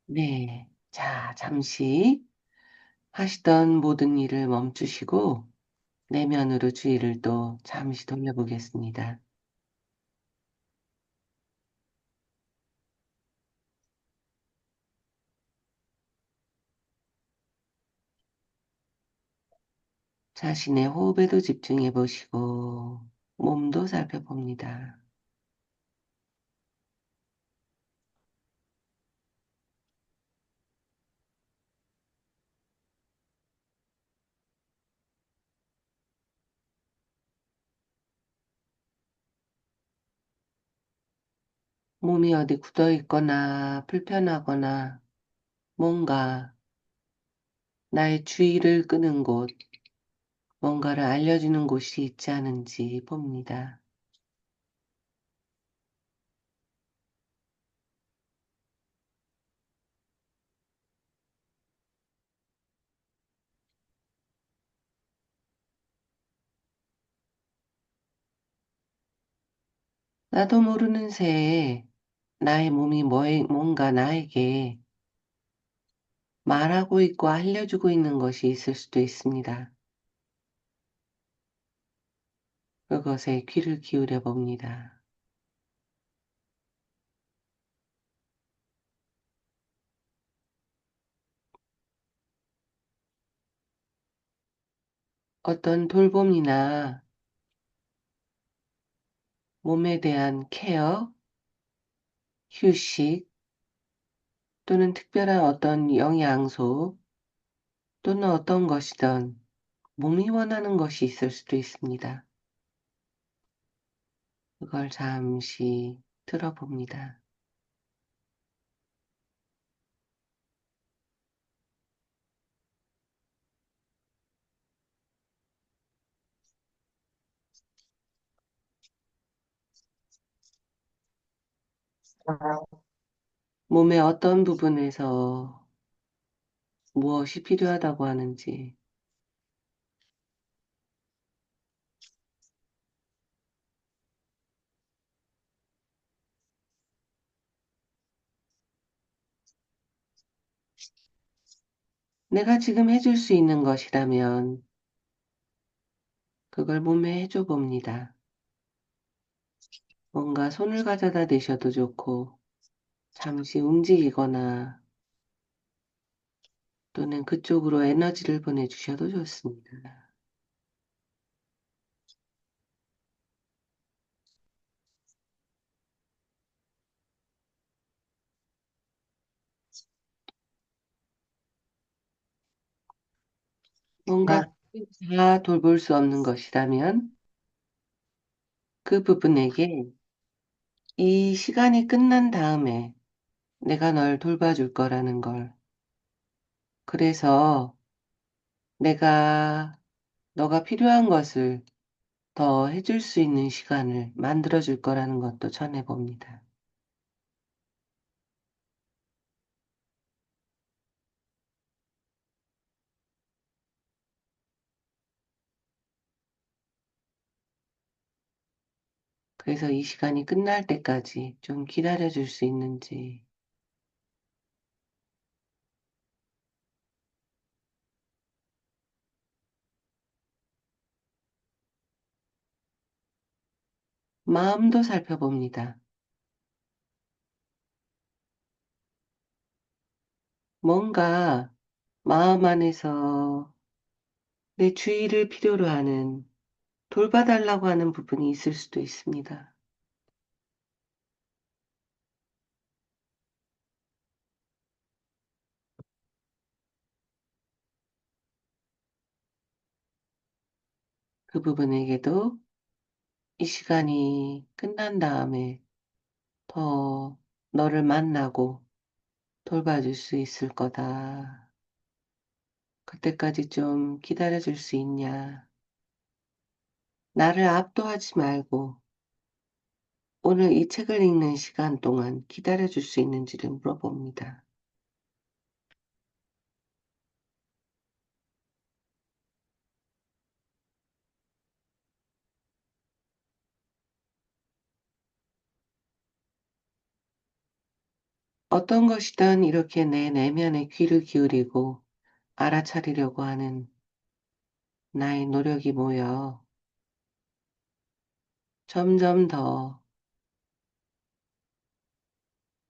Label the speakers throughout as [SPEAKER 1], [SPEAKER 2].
[SPEAKER 1] 네. 자, 잠시 하시던 모든 일을 멈추시고 내면으로 주의를 또 잠시 돌려보겠습니다. 자신의 호흡에도 집중해 보시고 몸도 살펴봅니다. 몸이 어디 굳어 있거나 불편하거나 뭔가 나의 주의를 끄는 곳, 뭔가를 알려주는 곳이 있지 않은지 봅니다. 나도 모르는 새에 나의 몸이 뭔가 나에게 말하고 있고 알려주고 있는 것이 있을 수도 있습니다. 그것에 귀를 기울여 봅니다. 어떤 돌봄이나 몸에 대한 케어, 휴식 또는 특별한 어떤 영양소 또는 어떤 것이든 몸이 원하는 것이 있을 수도 있습니다. 그걸 잠시 들어봅니다. 몸의 어떤 부분에서 무엇이 필요하다고 하는지, 내가 지금 해줄 수 있는 것이라면 그걸 몸에 해줘 봅니다. 뭔가 손을 가져다 대셔도 좋고, 잠시 움직이거나 또는 그쪽으로 에너지를 보내주셔도 좋습니다. 뭔가 다 돌볼 수 없는 것이라면 그 부분에게 이 시간이 끝난 다음에 내가 널 돌봐줄 거라는 걸. 그래서 내가 너가 필요한 것을 더 해줄 수 있는 시간을 만들어줄 거라는 것도 전해봅니다. 그래서 이 시간이 끝날 때까지 좀 기다려줄 수 있는지, 마음도 살펴봅니다. 뭔가 마음 안에서 내 주의를 필요로 하는, 돌봐달라고 하는 부분이 있을 수도 있습니다. 그 부분에게도 이 시간이 끝난 다음에 더 너를 만나고 돌봐줄 수 있을 거다. 그때까지 좀 기다려줄 수 있냐. 나를 압도하지 말고 오늘 이 책을 읽는 시간 동안 기다려줄 수 있는지를 물어봅니다. 어떤 것이든 이렇게 내 내면에 귀를 기울이고 알아차리려고 하는 나의 노력이 모여 점점 더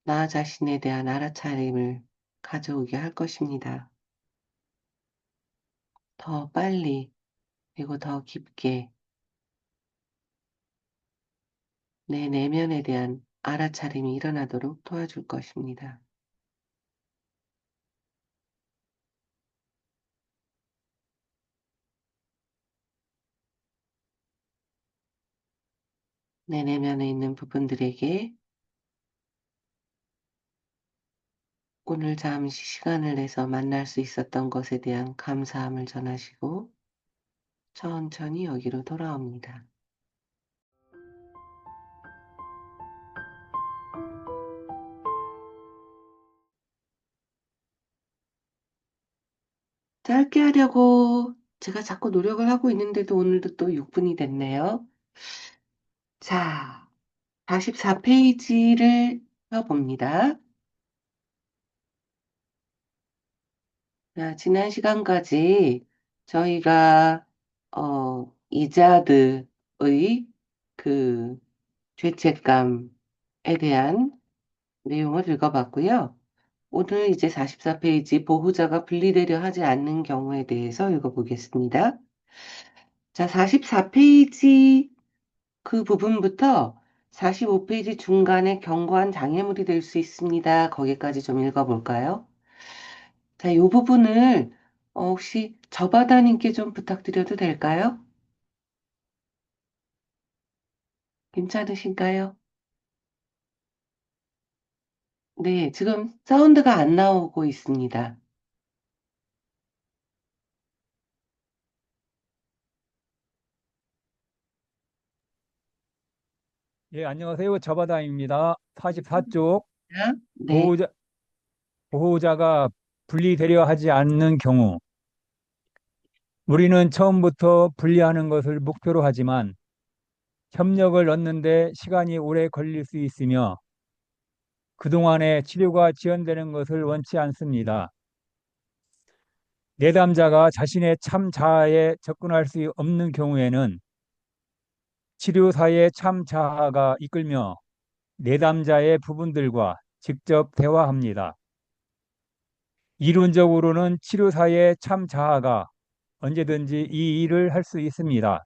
[SPEAKER 1] 나 자신에 대한 알아차림을 가져오게 할 것입니다. 더 빨리 그리고 더 깊게 내 내면에 대한 알아차림이 일어나도록 도와줄 것입니다. 내 내면에 있는 부분들에게 오늘 잠시 시간을 내서 만날 수 있었던 것에 대한 감사함을 전하시고 천천히 여기로 돌아옵니다. 짧게 하려고 제가 자꾸 노력을 하고 있는데도 오늘도 또 6분이 됐네요. 자, 44페이지를 펴봅니다. 자, 지난 시간까지 저희가 이자드의 그 죄책감에 대한 내용을 읽어봤고요. 오늘 이제 44페이지 보호자가 분리되려 하지 않는 경우에 대해서 읽어보겠습니다. 자, 44페이지 그 부분부터 45페이지 중간에 견고한 장애물이 될 수 있습니다. 거기까지 좀 읽어볼까요? 자, 이 부분을 혹시 저바다님께 좀 부탁드려도 될까요? 괜찮으신가요? 네, 지금 사운드가 안 나오고 있습니다.
[SPEAKER 2] 예, 안녕하세요. 저바다입니다. 44쪽
[SPEAKER 1] 네,
[SPEAKER 2] 보호자, 보호자가 분리되려 하지 않는 경우 우리는 처음부터 분리하는 것을 목표로 하지만 협력을 얻는데 시간이 오래 걸릴 수 있으며 그동안에 치료가 지연되는 것을 원치 않습니다. 내담자가 자신의 참 자아에 접근할 수 없는 경우에는 치료사의 참 자아가 이끌며 내담자의 부분들과 직접 대화합니다. 이론적으로는 치료사의 참 자아가 언제든지 이 일을 할 수 있습니다.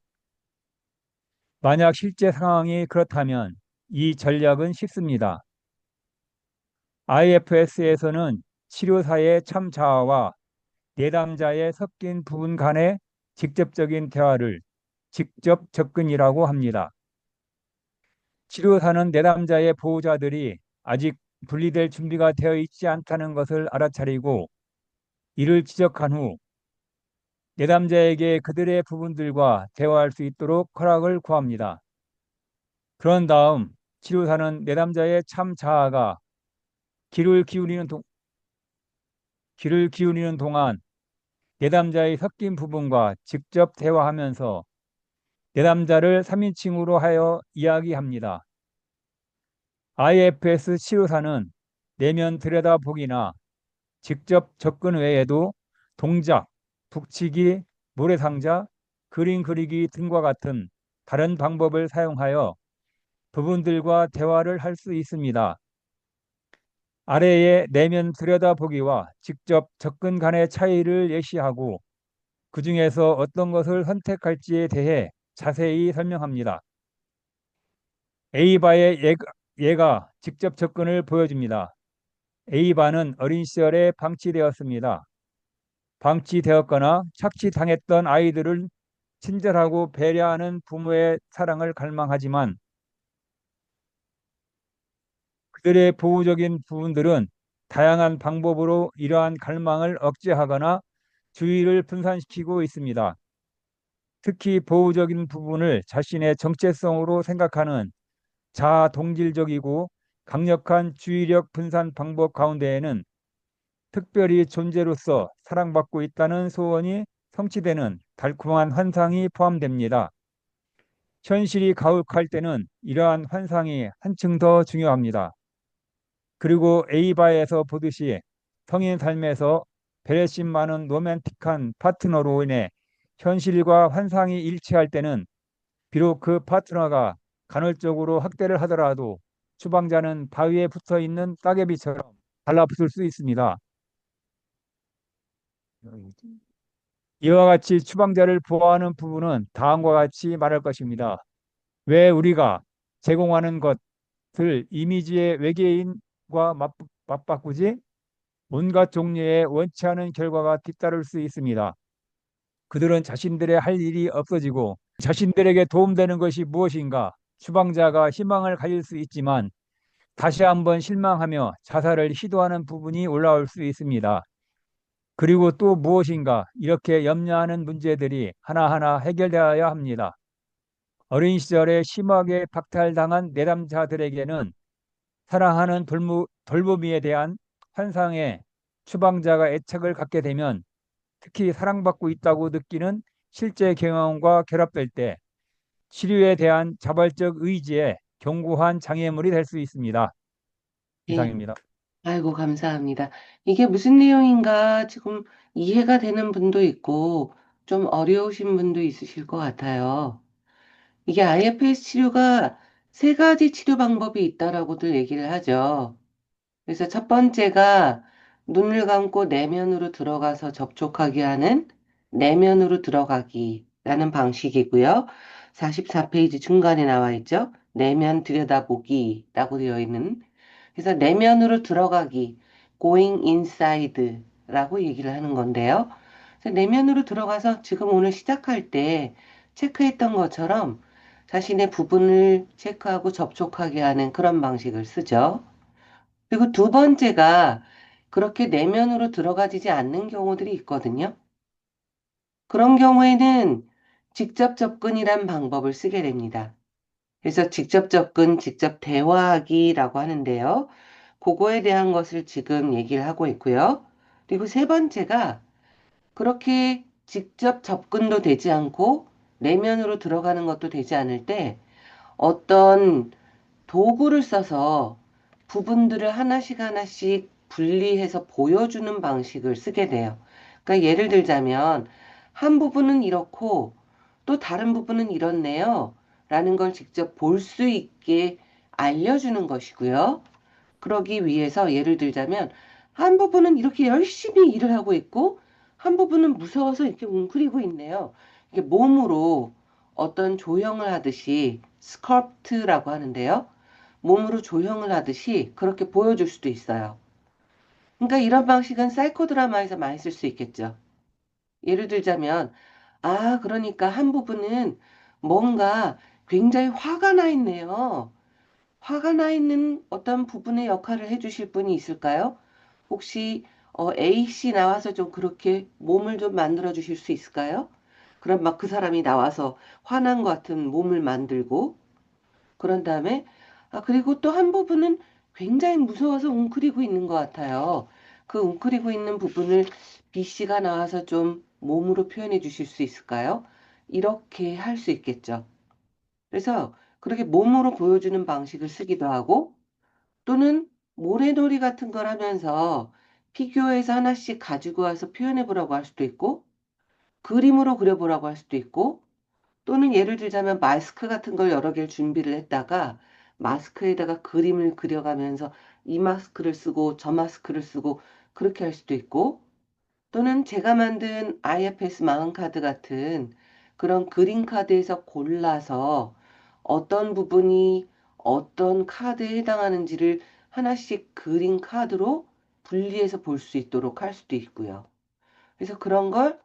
[SPEAKER 2] 만약 실제 상황이 그렇다면 이 전략은 쉽습니다. IFS에서는 치료사의 참 자아와 내담자의 섞인 부분 간의 직접적인 대화를 직접 접근이라고 합니다. 치료사는 내담자의 보호자들이 아직 분리될 준비가 되어 있지 않다는 것을 알아차리고 이를 지적한 후 내담자에게 그들의 부분들과 대화할 수 있도록 허락을 구합니다. 그런 다음 치료사는 내담자의 참 자아가 귀를 기울이는, 귀를 기울이는 동안 내담자의 섞인 부분과 직접 대화하면서 내담자를 3인칭으로 하여 이야기합니다. IFS 치료사는 내면 들여다보기나 직접 접근 외에도 동작, 북치기, 모래상자, 그림 그리기 등과 같은 다른 방법을 사용하여 부분들과 대화를 할 수 있습니다. 아래의 내면 들여다보기와 직접 접근 간의 차이를 예시하고 그 중에서 어떤 것을 선택할지에 대해 자세히 설명합니다. A바의 예가 직접 접근을 보여줍니다. A바는 어린 시절에 방치되었습니다. 방치되었거나 착취당했던 아이들을 친절하고 배려하는 부모의 사랑을 갈망하지만 그들의 보호적인 부분들은 다양한 방법으로 이러한 갈망을 억제하거나 주의를 분산시키고 있습니다. 특히 보호적인 부분을 자신의 정체성으로 생각하는 자아동질적이고 강력한 주의력 분산 방법 가운데에는 특별히 존재로서 사랑받고 있다는 소원이 성취되는 달콤한 환상이 포함됩니다. 현실이 가혹할 때는 이러한 환상이 한층 더 중요합니다. 그리고 A바에서 보듯이 성인 삶에서 배려심 많은 로맨틱한 파트너로 인해 현실과 환상이 일치할 때는 비록 그 파트너가 간헐적으로 학대를 하더라도 추방자는 바위에 붙어 있는 따개비처럼 달라붙을 수 있습니다. 이와 같이 추방자를 보호하는 부분은 다음과 같이 말할 것입니다. 왜 우리가 제공하는 것을 이미지의 외계인과 맞바꾸지? 온갖 종류의 원치 않은 결과가 뒤따를 수 있습니다. 그들은 자신들의 할 일이 없어지고 자신들에게 도움되는 것이 무엇인가? 추방자가 희망을 가질 수 있지만 다시 한번 실망하며 자살을 시도하는 부분이 올라올 수 있습니다. 그리고 또 무엇인가? 이렇게 염려하는 문제들이 하나하나 해결되어야 합니다. 어린 시절에 심하게 박탈당한 내담자들에게는 사랑하는 돌보미에 대한 환상에 추방자가 애착을 갖게 되면 특히 사랑받고 있다고 느끼는 실제 경험과 결합될 때 치료에 대한 자발적 의지에 견고한 장애물이 될 수 있습니다.
[SPEAKER 1] 네.
[SPEAKER 2] 이상입니다.
[SPEAKER 1] 아이고, 감사합니다. 이게 무슨 내용인가 지금 이해가 되는 분도 있고 좀 어려우신 분도 있으실 것 같아요. 이게 IFS 치료가 세 가지 치료 방법이 있다라고들 얘기를 하죠. 그래서 첫 번째가 눈을 감고 내면으로 들어가서 접촉하게 하는 내면으로 들어가기라는 방식이고요. 44페이지 중간에 나와 있죠. 내면 들여다보기라고 되어 있는. 그래서 내면으로 들어가기, going inside라고 얘기를 하는 건데요. 그래서 내면으로 들어가서 지금 오늘 시작할 때 체크했던 것처럼 자신의 부분을 체크하고 접촉하게 하는 그런 방식을 쓰죠. 그리고 두 번째가 그렇게 내면으로 들어가지지 않는 경우들이 있거든요. 그런 경우에는 직접 접근이란 방법을 쓰게 됩니다. 그래서 직접 접근, 직접 대화하기라고 하는데요. 그거에 대한 것을 지금 얘기를 하고 있고요. 그리고 세 번째가 그렇게 직접 접근도 되지 않고 내면으로 들어가는 것도 되지 않을 때 어떤 도구를 써서 부분들을 하나씩 하나씩 분리해서 보여주는 방식을 쓰게 돼요. 그러니까 예를 들자면 한 부분은 이렇고 또 다른 부분은 이렇네요. 라는 걸 직접 볼 수 있게 알려주는 것이고요. 그러기 위해서 예를 들자면 한 부분은 이렇게 열심히 일을 하고 있고 한 부분은 무서워서 이렇게 웅크리고 있네요. 이게 몸으로 어떤 조형을 하듯이 스컬프트라고 하는데요. 몸으로 조형을 하듯이 그렇게 보여줄 수도 있어요. 그러니까 이런 방식은 사이코 드라마에서 많이 쓸 수 있겠죠. 예를 들자면 그러니까 한 부분은 뭔가 굉장히 화가 나 있네요. 화가 나 있는 어떤 부분의 역할을 해주실 분이 있을까요? 혹시 A씨 나와서 좀 그렇게 몸을 좀 만들어 주실 수 있을까요? 그럼 막 그 사람이 나와서 화난 것 같은 몸을 만들고 그런 다음에 그리고 또 한 부분은 굉장히 무서워서 웅크리고 있는 것 같아요. 그 웅크리고 있는 부분을 B씨가 나와서 좀 몸으로 표현해 주실 수 있을까요? 이렇게 할 수 있겠죠. 그래서 그렇게 몸으로 보여주는 방식을 쓰기도 하고 또는 모래놀이 같은 걸 하면서 피규어에서 하나씩 가지고 와서 표현해 보라고 할 수도 있고 그림으로 그려보라고 할 수도 있고 또는 예를 들자면 마스크 같은 걸 여러 개를 준비를 했다가 마스크에다가 그림을 그려가면서 이 마스크를 쓰고 저 마스크를 쓰고 그렇게 할 수도 있고 또는 제가 만든 IFS 마흔 카드 같은 그런 그림 카드에서 골라서 어떤 부분이 어떤 카드에 해당하는지를 하나씩 그림 카드로 분리해서 볼 수 있도록 할 수도 있고요. 그래서 그런 걸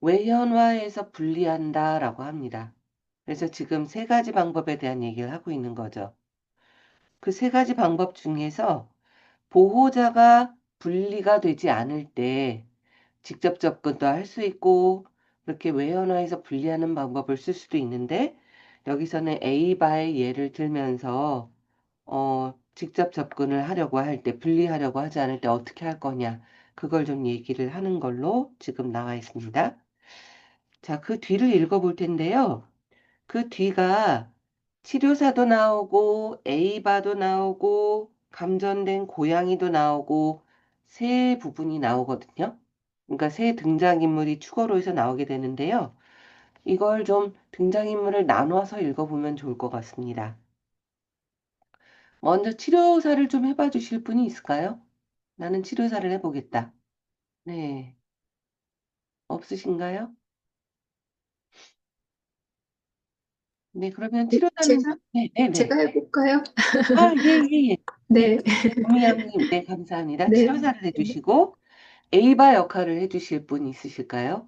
[SPEAKER 1] 외현화해서 분리한다라고 합니다. 그래서 지금 세 가지 방법에 대한 얘기를 하고 있는 거죠. 그 세 가지 방법 중에서 보호자가 분리가 되지 않을 때 직접 접근도 할 수 있고 그렇게 외연화해서 분리하는 방법을 쓸 수도 있는데 여기서는 A바의 예를 들면서 직접 접근을 하려고 할 때 분리하려고 하지 않을 때 어떻게 할 거냐 그걸 좀 얘기를 하는 걸로 지금 나와 있습니다. 자, 그 뒤를 읽어볼 텐데요. 그 뒤가 치료사도 나오고 A바도 나오고 감전된 고양이도 나오고 새 부분이 나오거든요. 그러니까 새 등장인물이 추가로 해서 나오게 되는데요. 이걸 좀 등장인물을 나눠서 읽어보면 좋을 것 같습니다. 먼저 치료사를 좀 해봐 주실 분이 있을까요? 나는 치료사를 해보겠다. 네, 없으신가요? 네, 그러면
[SPEAKER 3] 네,
[SPEAKER 1] 치료사는, 네, 네, 네.
[SPEAKER 3] 제가 해볼까요?
[SPEAKER 1] 아, 예, 예, 예. 네,
[SPEAKER 3] 네,
[SPEAKER 1] 고미양님, 네, 감사합니다.
[SPEAKER 3] 네,
[SPEAKER 1] 치료사를
[SPEAKER 3] 네.
[SPEAKER 1] 해주시고, 에이바 역할을 해주실 분 있으실까요?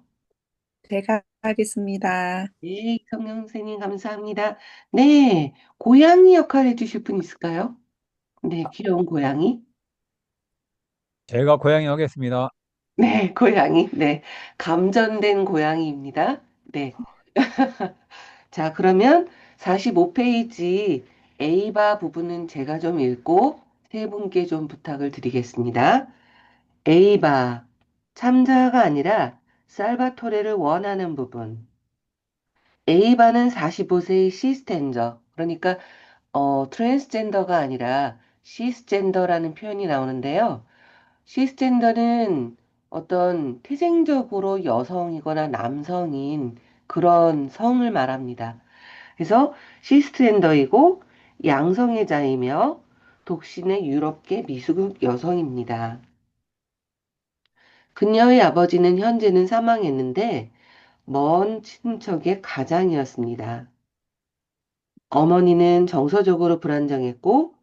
[SPEAKER 4] 제가 하겠습니다.
[SPEAKER 1] 네, 성령 선생님, 감사합니다. 네, 고양이 역할 해주실 분 있을까요? 네, 귀여운 고양이.
[SPEAKER 2] 제가 고양이 하겠습니다.
[SPEAKER 1] 네, 고양이. 네, 감전된 고양이입니다. 네. 자, 그러면 45페이지 에이바 부분은 제가 좀 읽고 세 분께 좀 부탁을 드리겠습니다. 에이바, 참자가 아니라 살바토레를 원하는 부분. 에이바는 45세의 시스텐저, 그러니까 트랜스젠더가 아니라 시스젠더라는 표현이 나오는데요. 시스젠더는 어떤 태생적으로 여성이거나 남성인 그런 성을 말합니다. 그래서 시스젠더이고 양성애자이며 독신의 유럽계 미수국 여성입니다. 그녀의 아버지는 현재는 사망했는데 먼 친척의 가장이었습니다. 어머니는 정서적으로 불안정했고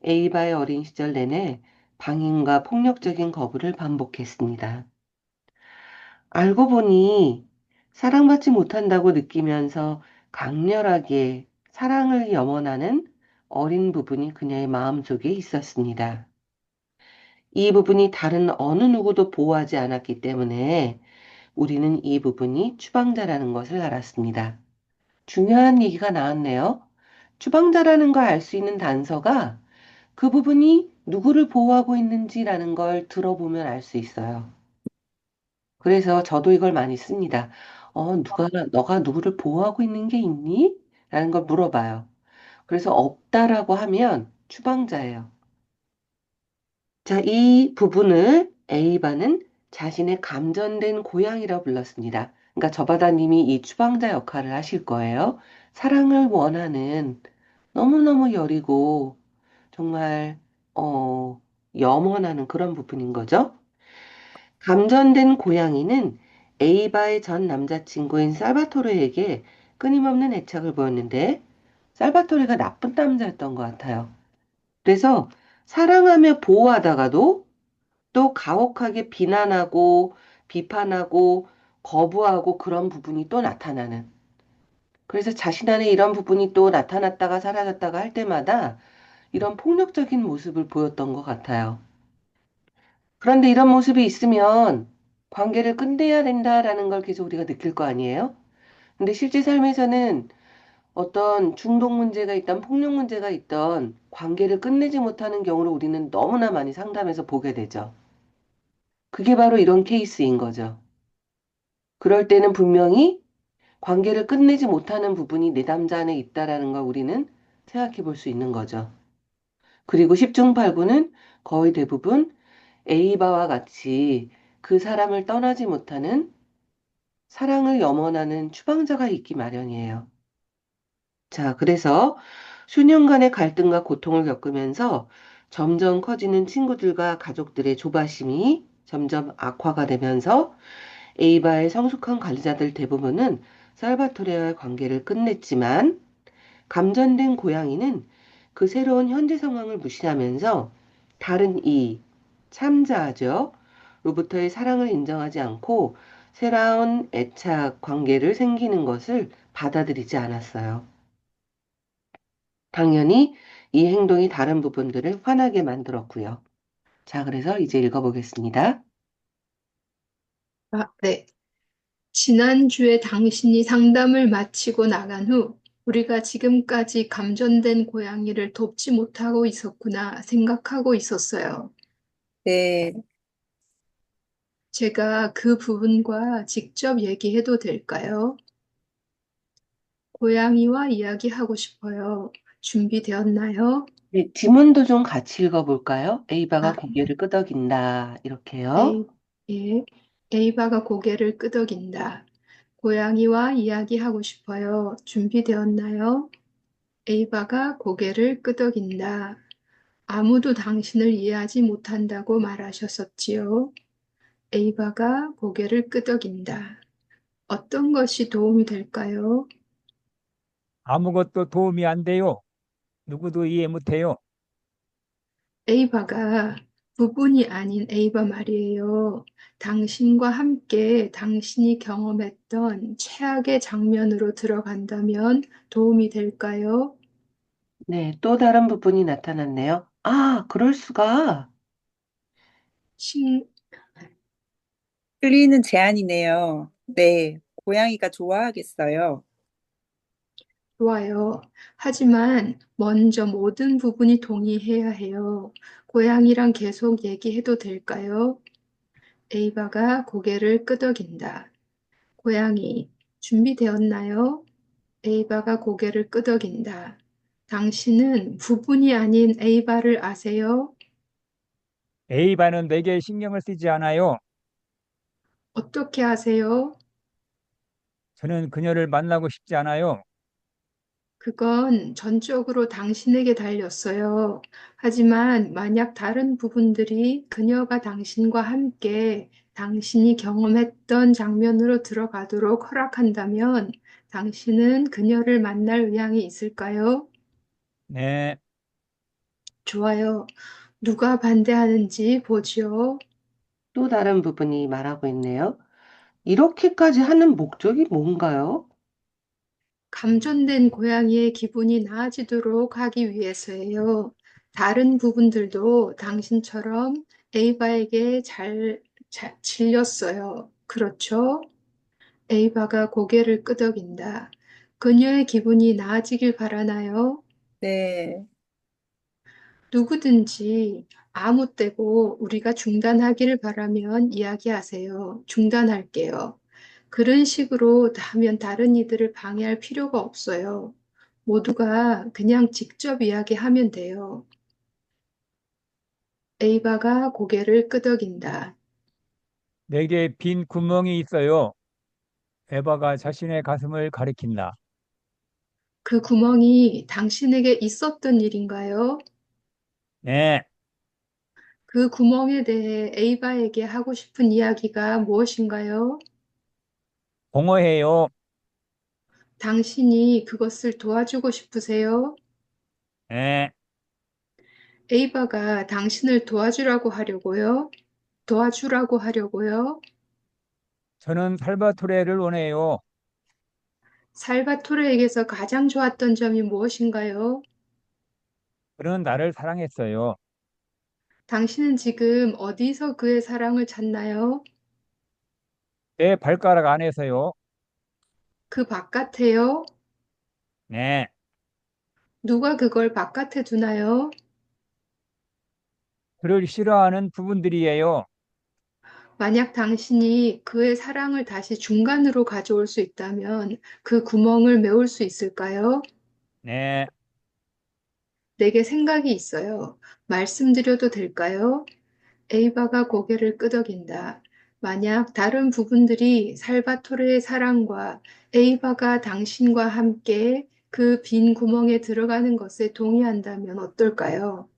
[SPEAKER 1] 에이바의 어린 시절 내내 방임과 폭력적인 거부를 반복했습니다. 알고 보니 사랑받지 못한다고 느끼면서 강렬하게 사랑을 염원하는 어린 부분이 그녀의 마음속에 있었습니다. 이 부분이 다른 어느 누구도 보호하지 않았기 때문에 우리는 이 부분이 추방자라는 것을 알았습니다. 중요한 얘기가 나왔네요. 추방자라는 걸 알 수 있는 단서가 그 부분이 누구를 보호하고 있는지라는 걸 들어보면 알 수 있어요. 그래서 저도 이걸 많이 씁니다. 너가 누구를 보호하고 있는 게 있니? 라는 걸 물어봐요. 그래서 없다라고 하면 추방자예요. 자, 이 부분을 A반은 자신의 감전된 고향이라고 불렀습니다. 그러니까 저바다님이 이 추방자 역할을 하실 거예요. 사랑을 원하는 너무너무 여리고 정말 염원하는 그런 부분인 거죠. 감전된 고양이는 에이바의 전 남자친구인 살바토르에게 끊임없는 애착을 보였는데 살바토르가 나쁜 남자였던 것 같아요. 그래서 사랑하며 보호하다가도 또 가혹하게 비난하고 비판하고 거부하고 그런 부분이 또 나타나는. 그래서 자신 안에 이런 부분이 또 나타났다가 사라졌다가 할 때마다 이런 폭력적인 모습을 보였던 것 같아요. 그런데 이런 모습이 있으면 관계를 끝내야 된다라는 걸 계속 우리가 느낄 거 아니에요? 근데 실제 삶에서는 어떤 중독 문제가 있던 폭력 문제가 있던 관계를 끝내지 못하는 경우를 우리는 너무나 많이 상담해서 보게 되죠. 그게 바로 이런 케이스인 거죠. 그럴 때는 분명히 관계를 끝내지 못하는 부분이 내 남자 안에 있다라는 걸 우리는 생각해 볼 수 있는 거죠. 그리고 10중 8구는 거의 대부분 에이바와 같이 그 사람을 떠나지 못하는 사랑을 염원하는 추방자가 있기 마련이에요. 자, 그래서 수년간의 갈등과 고통을 겪으면서 점점 커지는 친구들과 가족들의 조바심이 점점 악화가 되면서 에이바의 성숙한 관리자들 대부분은 살바토레와의 관계를 끝냈지만 감전된 고양이는 그 새로운 현재 상황을 무시하면서 다른 이 참자죠. 로부터의 사랑을 인정하지 않고 새로운 애착 관계를 생기는 것을 받아들이지 않았어요. 당연히 이 행동이 다른 부분들을 화나게 만들었고요. 자, 그래서 이제 읽어보겠습니다.
[SPEAKER 3] 아, 네. 지난주에 당신이 상담을 마치고 나간 후 우리가 지금까지 감전된 고양이를 돕지 못하고 있었구나 생각하고 있었어요.
[SPEAKER 4] 네,
[SPEAKER 3] 제가 그 부분과 직접 얘기해도 될까요? 고양이와 이야기하고 싶어요. 준비되었나요?
[SPEAKER 1] 네, 지문도 좀 같이 읽어볼까요? 에이바가
[SPEAKER 3] 아,
[SPEAKER 1] 고개를 끄덕인다. 이렇게요.
[SPEAKER 3] 에이, 예. 에이바가 고개를 끄덕인다. 고양이와 이야기하고 싶어요. 준비되었나요? 에이바가 고개를 끄덕인다. 아무도 당신을 이해하지 못한다고 말하셨었지요. 에이바가 고개를 끄덕인다. 어떤 것이 도움이 될까요?
[SPEAKER 2] 아무것도 도움이 안 돼요. 누구도 이해 못해요.
[SPEAKER 3] 에이바가 부분이 아닌 에이바 말이에요. 당신과 함께 당신이 경험했던 최악의 장면으로 들어간다면 도움이 될까요?
[SPEAKER 1] 네, 또 다른 부분이 나타났네요. 아, 그럴 수가.
[SPEAKER 3] 신,
[SPEAKER 4] 틀리는 제안이네요. 네, 고양이가 좋아하겠어요.
[SPEAKER 3] 좋아요. 하지만 먼저 모든 부분이 동의해야 해요. 고양이랑 계속 얘기해도 될까요? 에이바가 고개를 끄덕인다. 고양이, 준비되었나요? 에이바가 고개를 끄덕인다. 당신은 부분이 아닌 에이바를 아세요?
[SPEAKER 2] 에이바는 내게 신경을 쓰지 않아요.
[SPEAKER 3] 어떻게 아세요?
[SPEAKER 2] 저는 그녀를 만나고 싶지 않아요.
[SPEAKER 3] 그건 전적으로 당신에게 달렸어요. 하지만 만약 다른 부분들이 그녀가 당신과 함께 당신이 경험했던 장면으로 들어가도록 허락한다면 당신은 그녀를 만날 의향이 있을까요?
[SPEAKER 2] 네,
[SPEAKER 3] 좋아요. 누가 반대하는지 보지요.
[SPEAKER 1] 또 다른 부분이 말하고 있네요. 이렇게까지 하는 목적이 뭔가요?
[SPEAKER 3] 감전된 고양이의 기분이 나아지도록 하기 위해서예요. 다른 부분들도 당신처럼 에이바에게 잘 질렸어요. 그렇죠? 에이바가 고개를 끄덕인다. 그녀의 기분이 나아지길 바라나요?
[SPEAKER 4] 네,
[SPEAKER 3] 누구든지 아무 때고 우리가 중단하기를 바라면 이야기하세요. 중단할게요. 그런 식으로 하면 다른 이들을 방해할 필요가 없어요. 모두가 그냥 직접 이야기하면 돼요. 에이바가 고개를 끄덕인다.
[SPEAKER 2] 내게 빈 구멍이 있어요. 에바가 자신의 가슴을 가리킨다.
[SPEAKER 3] 그 구멍이 당신에게 있었던 일인가요?
[SPEAKER 2] 네,
[SPEAKER 3] 그 구멍에 대해 에이바에게 하고 싶은 이야기가 무엇인가요?
[SPEAKER 2] 공허해요.
[SPEAKER 3] 당신이 그것을 도와주고 싶으세요?
[SPEAKER 2] 네,
[SPEAKER 3] 에이바가 당신을 도와주라고 하려고요?
[SPEAKER 2] 저는 살바토레를 원해요.
[SPEAKER 3] 살바토르에게서 가장 좋았던 점이 무엇인가요?
[SPEAKER 2] 그는 나를 사랑했어요.
[SPEAKER 3] 당신은 지금 어디서 그의 사랑을 찾나요?
[SPEAKER 2] 내 발가락 안에서요.
[SPEAKER 3] 그 바깥에요?
[SPEAKER 2] 네,
[SPEAKER 3] 누가 그걸 바깥에 두나요?
[SPEAKER 2] 그를 싫어하는 부분들이에요.
[SPEAKER 3] 만약 당신이 그의 사랑을 다시 중간으로 가져올 수 있다면 그 구멍을 메울 수 있을까요?
[SPEAKER 2] 네,
[SPEAKER 3] 내게 생각이 있어요. 말씀드려도 될까요? 에이바가 고개를 끄덕인다. 만약 다른 부분들이 살바토르의 사랑과 에이바가 당신과 함께 그 빈 구멍에 들어가는 것에 동의한다면 어떨까요?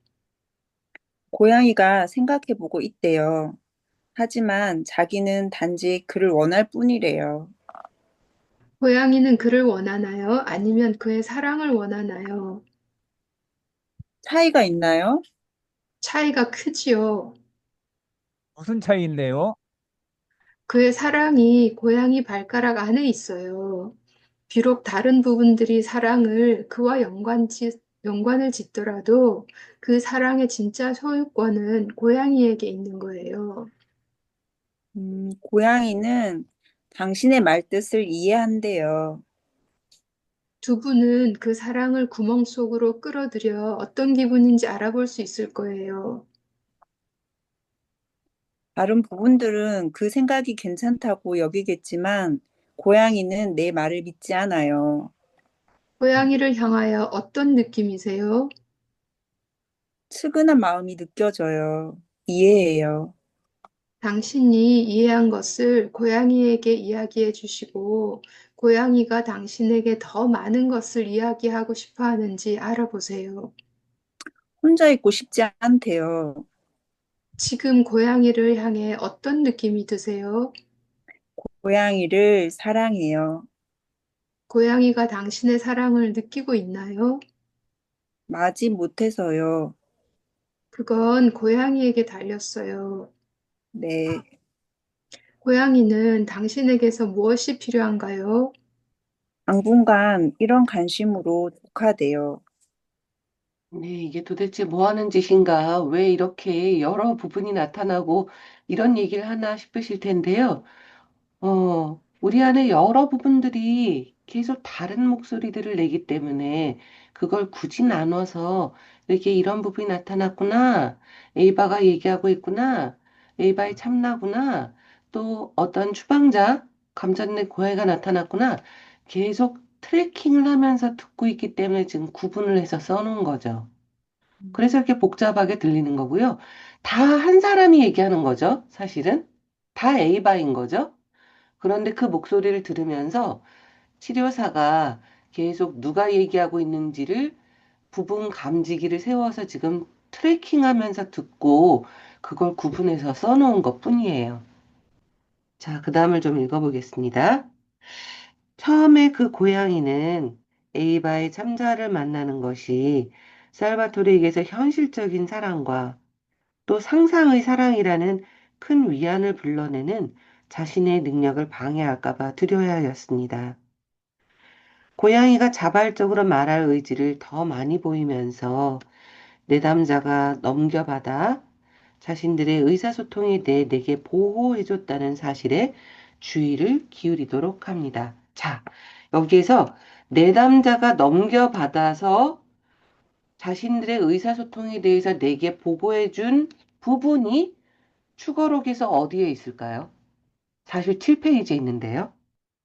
[SPEAKER 4] 고양이가 생각해보고 있대요. 하지만 자기는 단지 그를 원할 뿐이래요.
[SPEAKER 3] 고양이는 그를 원하나요? 아니면 그의 사랑을 원하나요?
[SPEAKER 4] 차이가 있나요?
[SPEAKER 3] 차이가 크지요.
[SPEAKER 2] 무슨 차이인데요?
[SPEAKER 3] 그의 사랑이 고양이 발가락 안에 있어요. 비록 다른 부분들이 사랑을 그와 연관을 짓더라도 그 사랑의 진짜 소유권은 고양이에게 있는 거예요.
[SPEAKER 4] 고양이는 당신의 말뜻을 이해한대요.
[SPEAKER 3] 두 분은 그 사랑을 구멍 속으로 끌어들여 어떤 기분인지 알아볼 수 있을 거예요.
[SPEAKER 4] 다른 부분들은 그 생각이 괜찮다고 여기겠지만, 고양이는 내 말을 믿지 않아요.
[SPEAKER 3] 고양이를 향하여 어떤 느낌이세요?
[SPEAKER 4] 측은한 마음이 느껴져요. 이해해요.
[SPEAKER 3] 당신이 이해한 것을 고양이에게 이야기해 주시고, 고양이가 당신에게 더 많은 것을 이야기하고 싶어 하는지 알아보세요.
[SPEAKER 4] 혼자 있고 싶지 않대요.
[SPEAKER 3] 지금 고양이를 향해 어떤 느낌이 드세요?
[SPEAKER 4] 고양이를 사랑해요.
[SPEAKER 3] 고양이가 당신의 사랑을 느끼고 있나요?
[SPEAKER 4] 마지 못해서요.
[SPEAKER 3] 그건 고양이에게 달렸어요.
[SPEAKER 4] 네.
[SPEAKER 3] 고양이는 당신에게서 무엇이 필요한가요?
[SPEAKER 4] 당분간 이런 관심으로 독하대요.
[SPEAKER 1] 네, 이게 도대체 뭐 하는 짓인가? 왜 이렇게 여러 부분이 나타나고 이런 얘기를 하나 싶으실 텐데요. 우리 안에 여러 부분들이 계속 다른 목소리들을 내기 때문에 그걸 굳이 나눠서 이렇게 이런 부분이 나타났구나. 에이바가 얘기하고 있구나. 에이바의 참나구나. 또 어떤 추방자, 감전된 고해가 나타났구나. 계속 트래킹을 하면서 듣고 있기 때문에 지금 구분을 해서 써놓은 거죠. 그래서 이렇게 복잡하게 들리는 거고요. 다 한 사람이 얘기하는 거죠, 사실은. 다 에이바인 거죠. 그런데 그 목소리를 들으면서 치료사가 계속 누가 얘기하고 있는지를 부분 감지기를 세워서 지금 트래킹하면서 듣고 그걸 구분해서 써놓은 것 뿐이에요. 자, 그 다음을 좀 읽어보겠습니다. 처음에 그 고양이는 에이바의 참자를 만나는 것이 살바토르에게서 현실적인 사랑과 또 상상의 사랑이라는 큰 위안을 불러내는 자신의 능력을 방해할까 봐 두려워하였습니다. 고양이가 자발적으로 말할 의지를 더 많이 보이면서 내담자가 넘겨받아 자신들의 의사소통에 대해 내게 보호해줬다는 사실에 주의를 기울이도록 합니다. 자, 여기에서 내담자가 넘겨받아서 자신들의 의사소통에 대해서 내게 보고해준 부분이 추가록에서 어디에 있을까요? 사실 7페이지에 있는데요.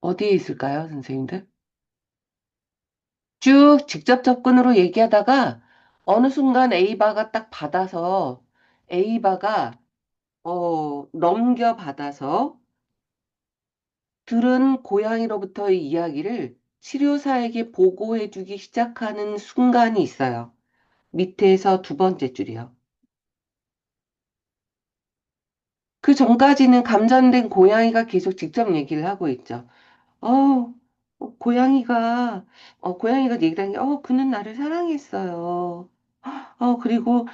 [SPEAKER 1] 어디에 있을까요, 선생님들? 쭉 직접 접근으로 얘기하다가 어느 순간 A바가 딱 받아서 A바가 넘겨받아서 들은 고양이로부터의 이야기를 치료사에게 보고해주기 시작하는 순간이 있어요. 밑에서 두 번째 줄이요. 그 전까지는 감전된 고양이가 계속 직접 얘기를 하고 있죠. 어, 고양이가 얘기를 한 게, 그는 나를 사랑했어요. 그리고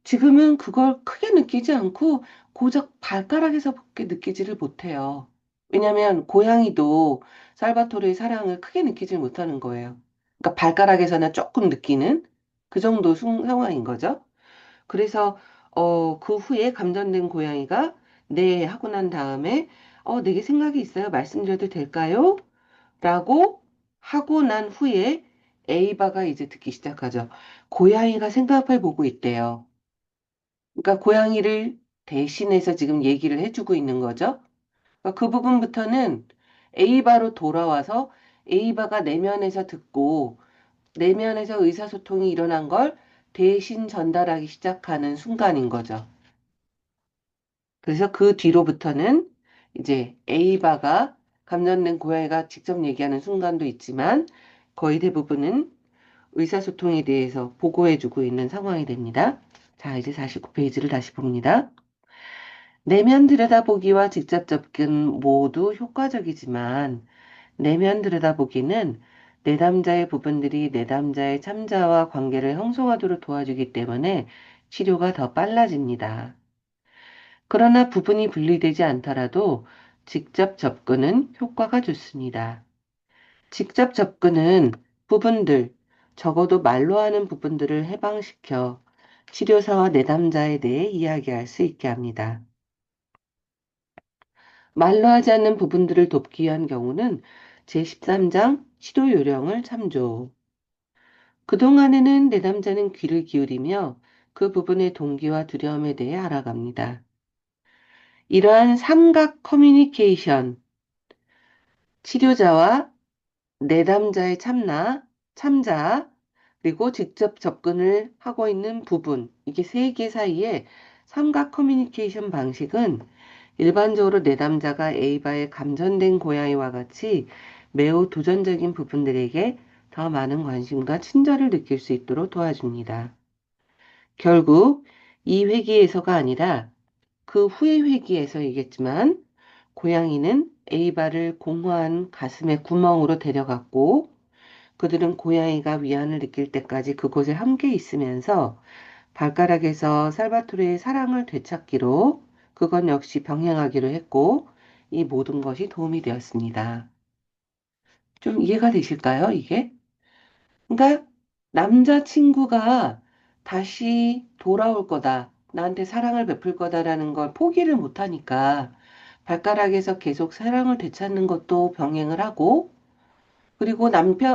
[SPEAKER 1] 지금은 그걸 크게 느끼지 않고 고작 발가락에서밖에 느끼지를 못해요. 왜냐면 고양이도 살바토르의 사랑을 크게 느끼지 못하는 거예요. 그러니까 발가락에서는 조금 느끼는 그 정도 상황인 거죠. 그래서 그 후에 감전된 고양이가 네 하고 난 다음에 내게 생각이 있어요. 말씀드려도 될까요? 라고 하고 난 후에 에이바가 이제 듣기 시작하죠. 고양이가 생각해 보고 있대요. 그러니까 고양이를 대신해서 지금 얘기를 해주고 있는 거죠. 그러니까 그 부분부터는 에이바로 돌아와서 에이바가 내면에서 듣고 내면에서 의사소통이 일어난 걸 대신 전달하기 시작하는 순간인 거죠. 그래서 그 뒤로부터는 이제 에이바가 감전된 고양이가 직접 얘기하는 순간도 있지만 거의 대부분은 의사소통에 대해서 보고해주고 있는 상황이 됩니다. 자, 이제 49페이지를 다시 봅니다. 내면 들여다보기와 직접 접근 모두 효과적이지만 내면 들여다보기는 내담자의 부분들이 내담자의 참자와 관계를 형성하도록 도와주기 때문에 치료가 더 빨라집니다. 그러나 부분이 분리되지 않더라도 직접 접근은 효과가 좋습니다. 직접 접근은 부분들, 적어도 말로 하는 부분들을 해방시켜 치료사와 내담자에 대해 이야기할 수 있게 합니다. 말로 하지 않는 부분들을 돕기 위한 경우는 제13장 치료 요령을 참조. 그동안에는 내담자는 귀를 기울이며 그 부분의 동기와 두려움에 대해 알아갑니다. 이러한 삼각 커뮤니케이션, 치료자와 내담자의 참자, 그리고 직접 접근을 하고 있는 부분, 이게 세 개 사이에 삼각 커뮤니케이션 방식은 일반적으로 내담자가 A바의 감전된 고양이와 같이 매우 도전적인 부분들에게 더 많은 관심과 친절을 느낄 수 있도록 도와줍니다. 결국 이 회기에서가 아니라 그 후의 회기에서이겠지만 고양이는 A바를 공허한 가슴의 구멍으로 데려갔고 그들은 고양이가 위안을 느낄 때까지 그곳에 함께 있으면서 발가락에서 살바토르의 사랑을 되찾기로 그건 역시 병행하기로 했고 이 모든 것이 도움이 되었습니다. 좀 이해가 되실까요, 이게? 그러니까 남자친구가 다시 돌아올 거다. 나한테 사랑을 베풀 거다라는 걸 포기를 못 하니까 발가락에서 계속 사랑을 되찾는 것도 병행을 하고 그리고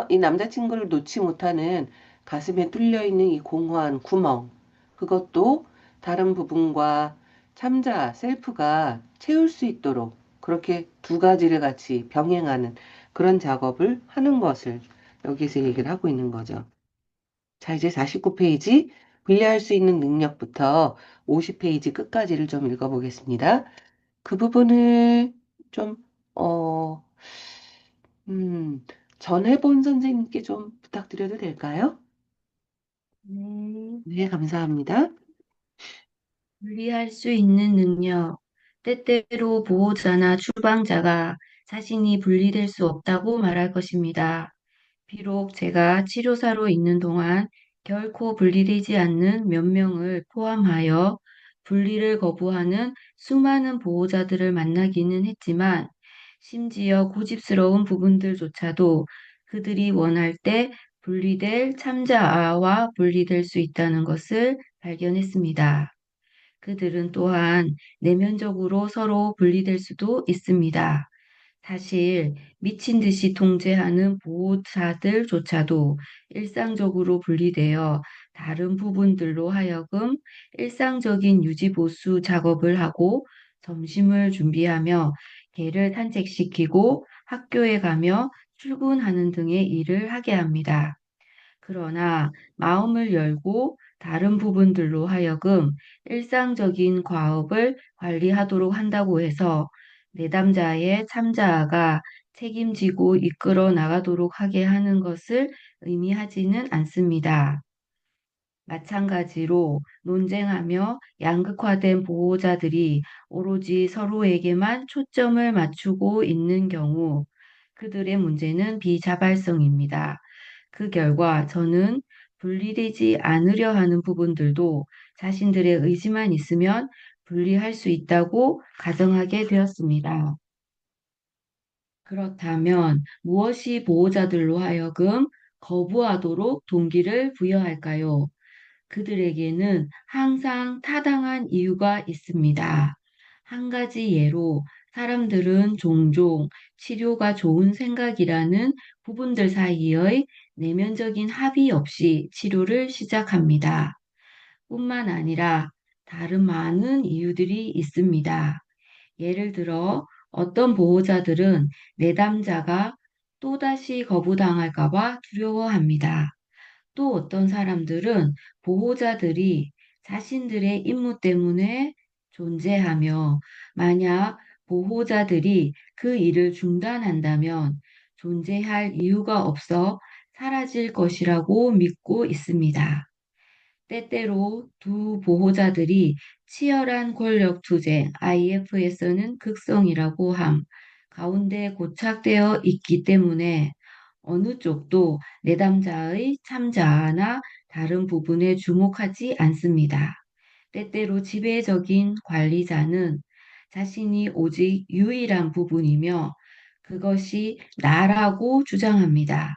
[SPEAKER 1] 이 남자친구를 놓지 못하는 가슴에 뚫려 있는 이 공허한 구멍. 그것도 다른 부분과 참자, 셀프가 채울 수 있도록 그렇게 두 가지를 같이 병행하는 그런 작업을 하는 것을 여기서 얘기를 하고 있는 거죠. 자, 이제 49페이지 분리할 수 있는 능력부터 50페이지 끝까지를 좀 읽어보겠습니다. 그 부분을 좀, 어, 음, 전해본 선생님께 좀 부탁드려도 될까요?
[SPEAKER 5] 네,
[SPEAKER 1] 네, 감사합니다.
[SPEAKER 5] 분리할 수 있는 능력. 때때로 보호자나 추방자가 자신이 분리될 수 없다고 말할 것입니다. 비록 제가 치료사로 있는 동안 결코 분리되지 않는 몇 명을 포함하여 분리를 거부하는 수많은 보호자들을 만나기는 했지만, 심지어 고집스러운 부분들조차도 그들이 원할 때 분리될 참자아와 분리될 수 있다는 것을 발견했습니다. 그들은 또한 내면적으로 서로 분리될 수도 있습니다. 사실 미친 듯이 통제하는 보호자들조차도 일상적으로 분리되어 다른 부분들로 하여금 일상적인 유지보수 작업을 하고 점심을 준비하며 개를 산책시키고 학교에 가며 출근하는 등의 일을 하게 합니다. 그러나 마음을 열고 다른 부분들로 하여금 일상적인 과업을 관리하도록 한다고 해서 내담자의 참자아가 책임지고 이끌어 나가도록 하게 하는 것을 의미하지는 않습니다. 마찬가지로 논쟁하며 양극화된 보호자들이 오로지 서로에게만 초점을 맞추고 있는 경우 그들의 문제는 비자발성입니다. 그 결과 저는 분리되지 않으려 하는 부분들도 자신들의 의지만 있으면 분리할 수 있다고 가정하게 되었습니다. 그렇다면 무엇이 보호자들로 하여금 거부하도록 동기를 부여할까요? 그들에게는 항상 타당한 이유가 있습니다. 한 가지 예로 사람들은 종종 치료가 좋은 생각이라는 부분들 사이의 내면적인 합의 없이 치료를 시작합니다. 뿐만 아니라 다른 많은 이유들이 있습니다. 예를 들어 어떤 보호자들은 내담자가 또다시 거부당할까 봐 두려워합니다. 또 어떤 사람들은 보호자들이 자신들의 임무 때문에 존재하며 만약 보호자들이 그 일을 중단한다면 존재할 이유가 없어 사라질 것이라고 믿고 있습니다. 때때로 두 보호자들이 치열한 권력 투쟁, IF에서는 극성이라고 함, 가운데 고착되어 있기 때문에 어느 쪽도 내담자의 참자나 다른 부분에 주목하지 않습니다. 때때로 지배적인 관리자는 자신이 오직 유일한 부분이며 그것이 나라고 주장합니다.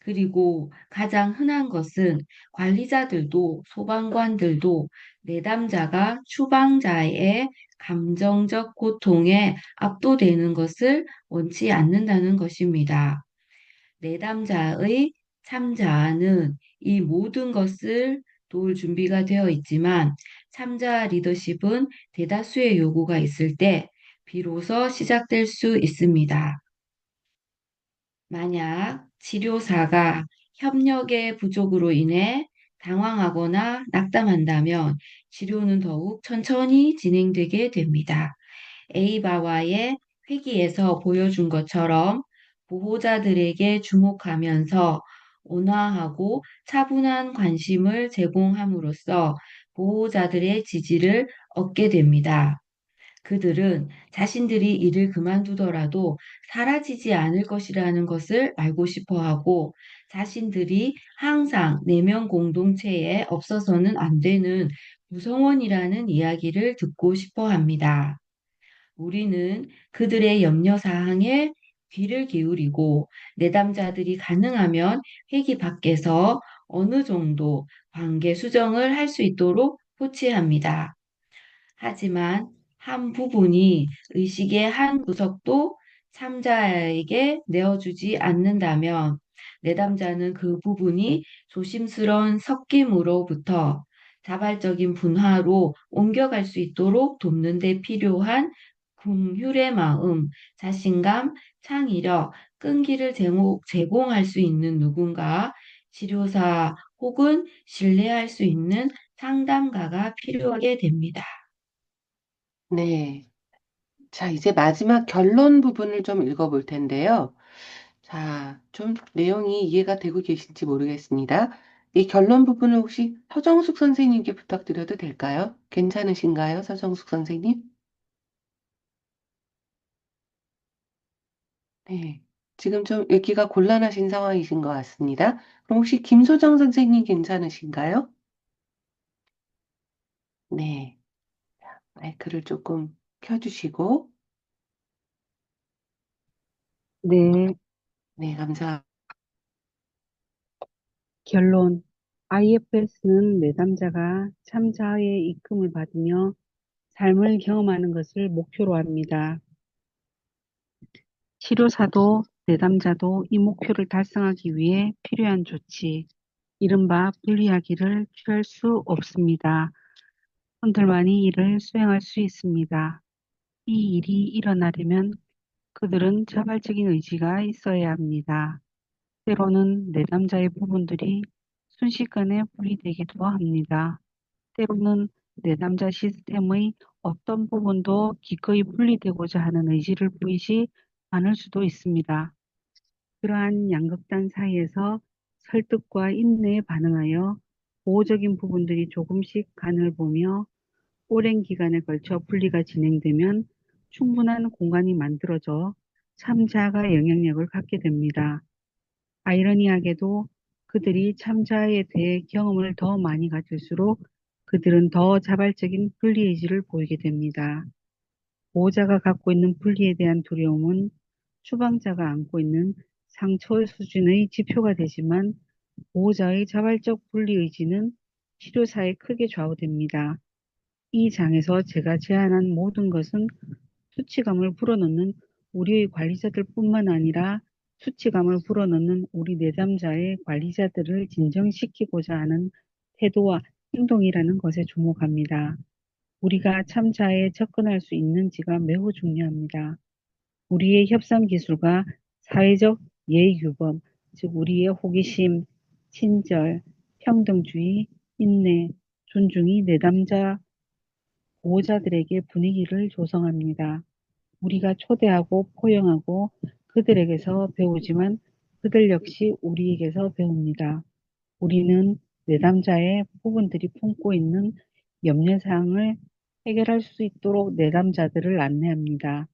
[SPEAKER 5] 그리고 가장 흔한 것은 관리자들도 소방관들도 내담자가 추방자의 감정적 고통에 압도되는 것을 원치 않는다는 것입니다. 내담자의 참자는 이 모든 것을 도울 준비가 되어 있지만 참자 리더십은 대다수의 요구가 있을 때 비로소 시작될 수 있습니다. 만약 치료사가 협력의 부족으로 인해 당황하거나 낙담한다면 치료는 더욱 천천히 진행되게 됩니다. 에이바와의 회기에서 보여준 것처럼 보호자들에게 주목하면서 온화하고 차분한 관심을 제공함으로써 보호자들의 지지를 얻게 됩니다. 그들은 자신들이 일을 그만두더라도 사라지지 않을 것이라는 것을 알고 싶어 하고 자신들이 항상 내면 공동체에 없어서는 안 되는 구성원이라는 이야기를 듣고 싶어 합니다. 우리는 그들의 염려사항에 귀를 기울이고 내담자들이 가능하면 회기 밖에서 어느 정도 관계 수정을 할 수 있도록 코치합니다. 하지만 한 부분이 의식의 한 구석도 참자에게 내어주지 않는다면 내담자는 그 부분이 조심스러운 섞임으로부터 자발적인 분화로 옮겨갈 수 있도록 돕는 데 필요한 긍휼의 마음, 자신감, 창의력, 끈기를 제공할 수 있는 누군가, 치료사 혹은 신뢰할 수 있는 상담가가 필요하게 됩니다.
[SPEAKER 1] 네. 자, 이제 마지막 결론 부분을 좀 읽어볼 텐데요. 자, 좀 내용이 이해가 되고 계신지 모르겠습니다. 이 결론 부분을 혹시 서정숙 선생님께 부탁드려도 될까요? 괜찮으신가요, 서정숙 선생님? 네. 지금 좀 읽기가 곤란하신 상황이신 것 같습니다. 그럼 혹시 김소정 선생님 괜찮으신가요? 네. 마이크를 조금 켜주시고,
[SPEAKER 6] 네,
[SPEAKER 1] 네, 감사합니다.
[SPEAKER 6] 결론. IFS는 내담자가 참자의 이끌림을 받으며 삶을 경험하는 것을 목표로 합니다. 치료사도 내담자도 이 목표를 달성하기 위해 필요한 조치, 이른바 분리하기를 취할 수 없습니다. 그들만이 이를 수행할 수 있습니다. 이 일이 일어나려면 그들은 자발적인 의지가 있어야 합니다. 때로는 내담자의 부분들이 순식간에 분리되기도 합니다. 때로는 내담자 시스템의 어떤 부분도 기꺼이 분리되고자 하는 의지를 보이지 않을 수도 있습니다. 그러한 양극단 사이에서 설득과 인내에 반응하여 보호적인 부분들이 조금씩 간을 보며 오랜 기간에 걸쳐 분리가 진행되면 충분한 공간이 만들어져 참자가 영향력을 갖게 됩니다. 아이러니하게도 그들이 참자에 대해 경험을 더 많이 가질수록 그들은 더 자발적인 분리의지를 보이게 됩니다. 보호자가 갖고 있는 분리에 대한 두려움은 추방자가 안고 있는 상처 수준의 지표가 되지만 보호자의 자발적 분리의지는 치료사에 크게 좌우됩니다. 이 장에서 제가 제안한 모든 것은 수치감을 불어넣는 우리의 관리자들 뿐만 아니라 수치감을 불어넣는 우리 내담자의 관리자들을 진정시키고자 하는 태도와 행동이라는 것에 주목합니다. 우리가 참자에 접근할 수 있는지가 매우 중요합니다. 우리의 협상 기술과 사회적 예의규범, 즉 우리의 호기심, 친절, 평등주의, 인내, 존중이 내담자 보호자들에게 분위기를 조성합니다. 우리가 초대하고 포용하고 그들에게서 배우지만 그들 역시 우리에게서 배웁니다. 우리는 내담자의 부분들이 품고 있는 염려사항을 해결할 수 있도록 내담자들을 안내합니다.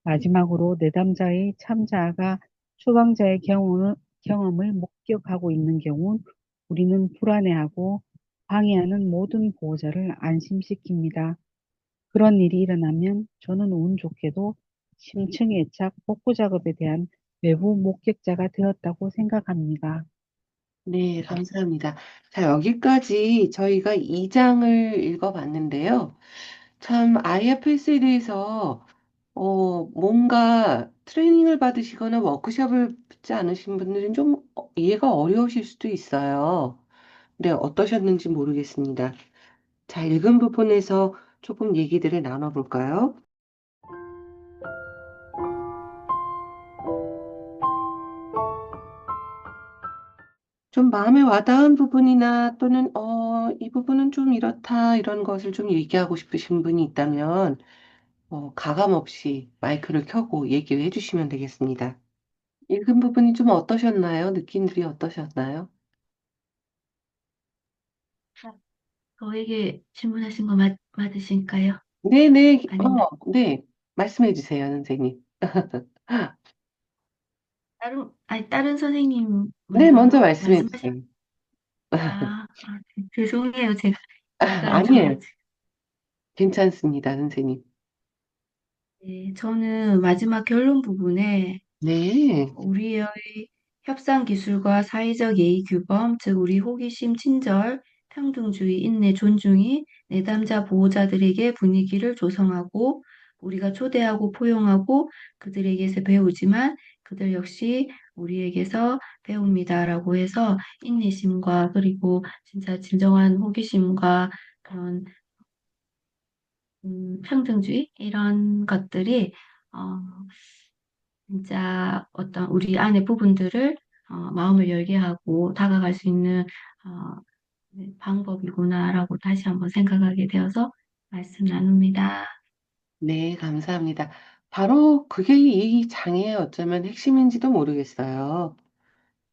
[SPEAKER 6] 마지막으로 내담자의 참자가 추방자의 경험을 목격하고 있는 경우 우리는 불안해하고 방해하는 모든 보호자를 안심시킵니다. 그런 일이 일어나면 저는 운 좋게도 심층 애착 복구 작업에 대한 외부 목격자가 되었다고 생각합니다.
[SPEAKER 1] 네, 감사합니다. 자, 여기까지 저희가 2장을 읽어봤는데요. 참, IFS에 대해서, 뭔가 트레이닝을 받으시거나 워크숍을 듣지 않으신 분들은 좀 이해가 어려우실 수도 있어요. 네, 어떠셨는지 모르겠습니다. 자, 읽은 부분에서 조금 얘기들을 나눠볼까요? 마음에 와닿은 부분이나 또는 이 부분은 좀 이렇다 이런 것을 좀 얘기하고 싶으신 분이 있다면 가감 없이 마이크를 켜고 얘기를 해주시면 되겠습니다. 읽은 부분이 좀 어떠셨나요? 느낌들이 어떠셨나요?
[SPEAKER 5] 저에게 질문하신 거 맞으실까요?
[SPEAKER 1] 네네,
[SPEAKER 5] 아닌가?
[SPEAKER 1] 네. 말씀해 주세요, 선생님.
[SPEAKER 5] 다른 선생님
[SPEAKER 1] 네, 먼저
[SPEAKER 5] 먼저
[SPEAKER 1] 말씀해
[SPEAKER 5] 말씀하실,
[SPEAKER 1] 주세요.
[SPEAKER 5] 죄송해요. 제가 약간
[SPEAKER 1] 아니에요. 괜찮습니다, 선생님.
[SPEAKER 5] 네, 저는 마지막 결론 부분에
[SPEAKER 1] 네,
[SPEAKER 5] 우리의 협상 기술과 사회적 예의 규범, 즉 우리 호기심, 친절, 평등주의, 인내, 존중이 내담자 보호자들에게 분위기를 조성하고 우리가 초대하고 포용하고 그들에게서 배우지만 그들 역시 우리에게서 배웁니다라고 해서 인내심과 그리고 진짜 진정한 호기심과 그런 평등주의 이런 것들이 어, 진짜 어떤 우리 안의 부분들을 마음을 열게 하고 다가갈 수 있는 어, 네, 방법이구나라고 다시 한번 생각하게 되어서 말씀 나눕니다.
[SPEAKER 1] 네, 감사합니다. 바로 그게 이 장애의 어쩌면 핵심인지도 모르겠어요.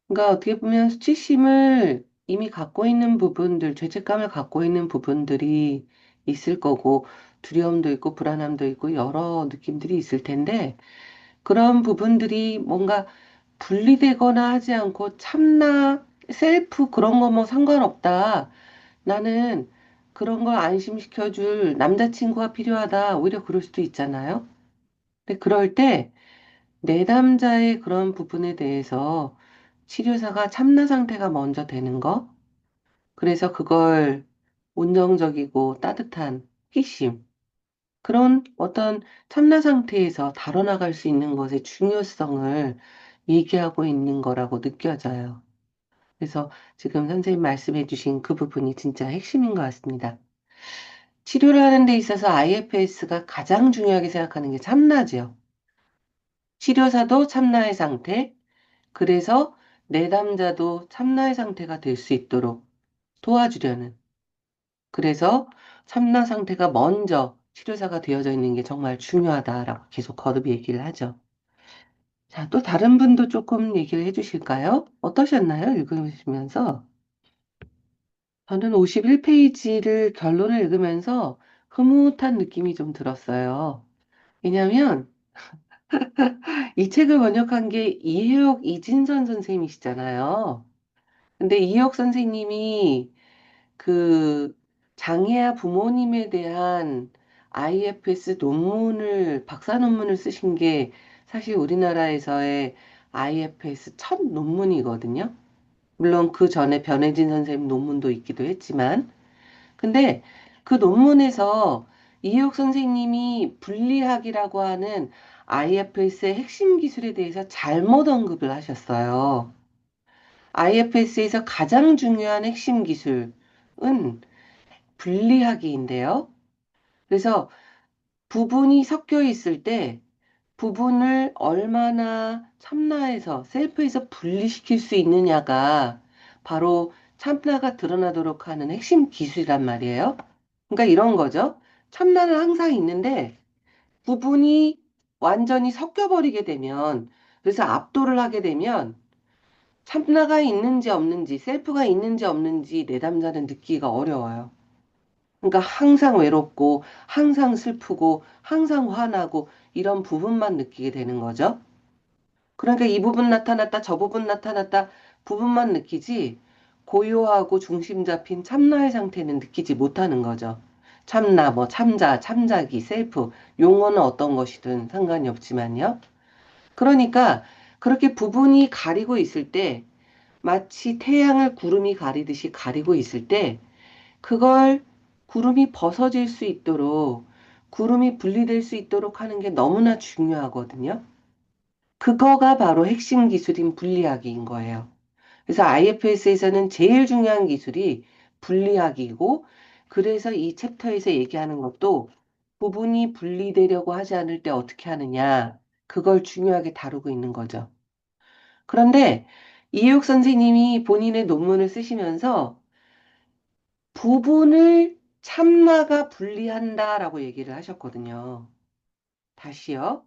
[SPEAKER 1] 그러니까 어떻게 보면 수치심을 이미 갖고 있는 부분들, 죄책감을 갖고 있는 부분들이 있을 거고, 두려움도 있고, 불안함도 있고, 여러 느낌들이 있을 텐데, 그런 부분들이 뭔가 분리되거나 하지 않고 참나, 셀프 그런 거 뭐 상관없다. 나는 그런 걸 안심시켜줄 남자친구가 필요하다. 오히려 그럴 수도 있잖아요. 근데 그럴 때 내담자의 그런 부분에 대해서 치료사가 참나 상태가 먼저 되는 거. 그래서 그걸 온정적이고 따뜻한 희심. 그런 어떤 참나 상태에서 다뤄나갈 수 있는 것의 중요성을 얘기하고 있는 거라고 느껴져요. 그래서 지금 선생님 말씀해 주신 그 부분이 진짜 핵심인 것 같습니다. 치료를 하는 데 있어서 IFS가 가장 중요하게 생각하는 게 참나죠. 치료사도 참나의 상태, 그래서 내담자도 참나의 상태가 될 수 있도록 도와주려는. 그래서 참나 상태가 먼저 치료사가 되어져 있는 게 정말 중요하다라고 계속 거듭 얘기를 하죠. 자, 또 다른 분도 조금 얘기를 해주실까요? 어떠셨나요? 읽으시면서. 저는 51페이지를 결론을 읽으면서 흐뭇한 느낌이 좀 들었어요. 왜냐하면 이 책을 번역한 게 이혜옥 이진선 선생님이시잖아요. 근데 이혜옥 선생님이 그 장애아 부모님에 대한 IFS 논문을, 박사 논문을 쓰신 게 사실 우리나라에서의 IFS 첫 논문이거든요. 물론 그 전에 변혜진 선생님 논문도 있기도 했지만, 근데 그 논문에서 이혜옥 선생님이 분리학이라고 하는 IFS의 핵심 기술에 대해서 잘못 언급을 하셨어요. IFS에서 가장 중요한 핵심 기술은 분리하기인데요. 그래서 부분이 섞여 있을 때 부분을 얼마나 참나에서, 셀프에서 분리시킬 수 있느냐가 바로 참나가 드러나도록 하는 핵심 기술이란 말이에요. 그러니까 이런 거죠. 참나는 항상 있는데 부분이 완전히 섞여버리게 되면, 그래서 압도를 하게 되면 참나가 있는지 없는지, 셀프가 있는지 없는지 내담자는 느끼기가 어려워요. 그러니까 항상 외롭고, 항상 슬프고, 항상 화나고, 이런 부분만 느끼게 되는 거죠. 그러니까 이 부분 나타났다, 저 부분 나타났다, 부분만 느끼지, 고요하고 중심 잡힌 참나의 상태는 느끼지 못하는 거죠. 참나, 뭐, 참자, 참자기, 셀프, 용어는 어떤 것이든 상관이 없지만요. 그러니까 그렇게 부분이 가리고 있을 때, 마치 태양을 구름이 가리듯이 가리고 있을 때, 그걸 구름이 벗어질 수 있도록, 구름이 분리될 수 있도록 하는 게 너무나 중요하거든요. 그거가 바로 핵심 기술인 분리하기인 거예요. 그래서 IFS에서는 제일 중요한 기술이 분리하기이고, 그래서 이 챕터에서 얘기하는 것도 부분이 분리되려고 하지 않을 때 어떻게 하느냐, 그걸 중요하게 다루고 있는 거죠. 그런데 이해욱 선생님이 본인의 논문을 쓰시면서 부분을 참나가 분리한다라고 얘기를 하셨거든요. 다시요.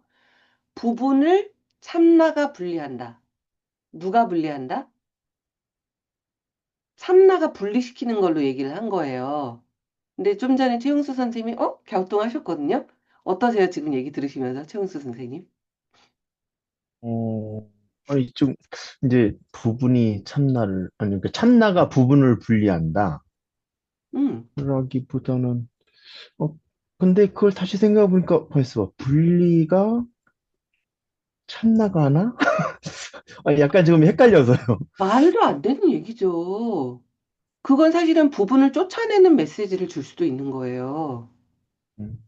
[SPEAKER 1] 부분을 참나가 분리한다. 누가 분리한다? 참나가 분리시키는 걸로 얘기를 한 거예요. 근데 좀 전에 최용수 선생님이 갸우뚱하셨거든요. 어떠세요? 지금 얘기 들으시면서 최용수 선생님?
[SPEAKER 7] 어, 아니, 좀, 이제 부분이 참나를, 아니, 그러니까 참나가 부분을 분리한다.
[SPEAKER 1] 음,
[SPEAKER 7] 라기보다는, 어, 근데 그걸 다시 생각해보니까 벌써 분리가 참나가 하나? 아니, 약간 지금 헷갈려서요.
[SPEAKER 1] 말도 안 되는 얘기죠. 그건 사실은 부분을 쫓아내는 메시지를 줄 수도 있는 거예요.
[SPEAKER 7] 음.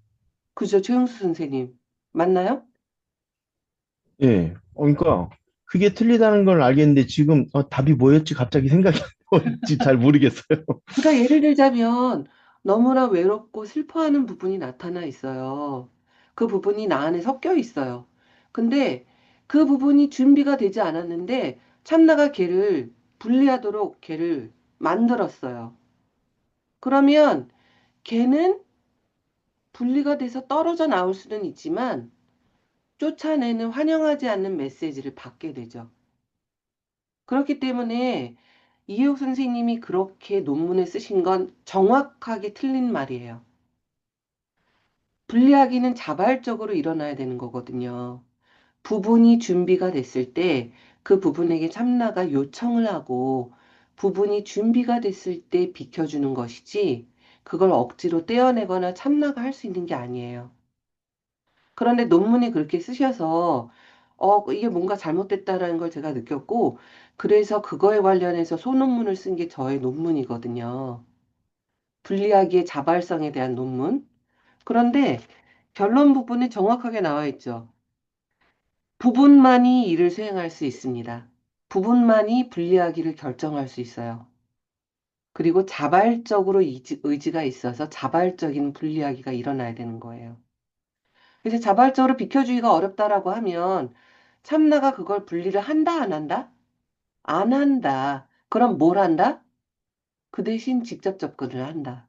[SPEAKER 1] 그죠, 최용수 선생님? 맞나요?
[SPEAKER 7] 예. 그러니까 그게 틀리다는 걸 알겠는데 지금 답이 뭐였지? 갑자기 생각이 안 나지 잘 모르겠어요.
[SPEAKER 1] 그러니까 예를 들자면 너무나 외롭고 슬퍼하는 부분이 나타나 있어요. 그 부분이 나 안에 섞여 있어요. 근데 그 부분이 준비가 되지 않았는데 참나가 걔를 분리하도록 걔를 만들었어요. 그러면 걔는 분리가 돼서 떨어져 나올 수는 있지만 쫓아내는 환영하지 않는 메시지를 받게 되죠. 그렇기 때문에 이해욱 선생님이 그렇게 논문을 쓰신 건 정확하게 틀린 말이에요. 분리하기는 자발적으로 일어나야 되는 거거든요. 부분이 준비가 됐을 때 그 부분에게 참나가 요청을 하고 부분이 준비가 됐을 때 비켜주는 것이지 그걸 억지로 떼어내거나 참나가 할 수 있는 게 아니에요. 그런데 논문이 그렇게 쓰셔서 이게 뭔가 잘못됐다라는 걸 제가 느꼈고 그래서 그거에 관련해서 소논문을 쓴 게 저의 논문이거든요. 분리하기의 자발성에 대한 논문. 그런데 결론 부분에 정확하게 나와 있죠. 부분만이 이를 수행할 수 있습니다. 부분만이 분리하기를 결정할 수 있어요. 그리고 자발적으로 의지가 있어서 자발적인 분리하기가 일어나야 되는 거예요. 그래서 자발적으로 비켜주기가 어렵다라고 하면 참나가 그걸 분리를 한다, 안 한다? 안 한다. 그럼 뭘 한다? 그 대신 직접 접근을 한다.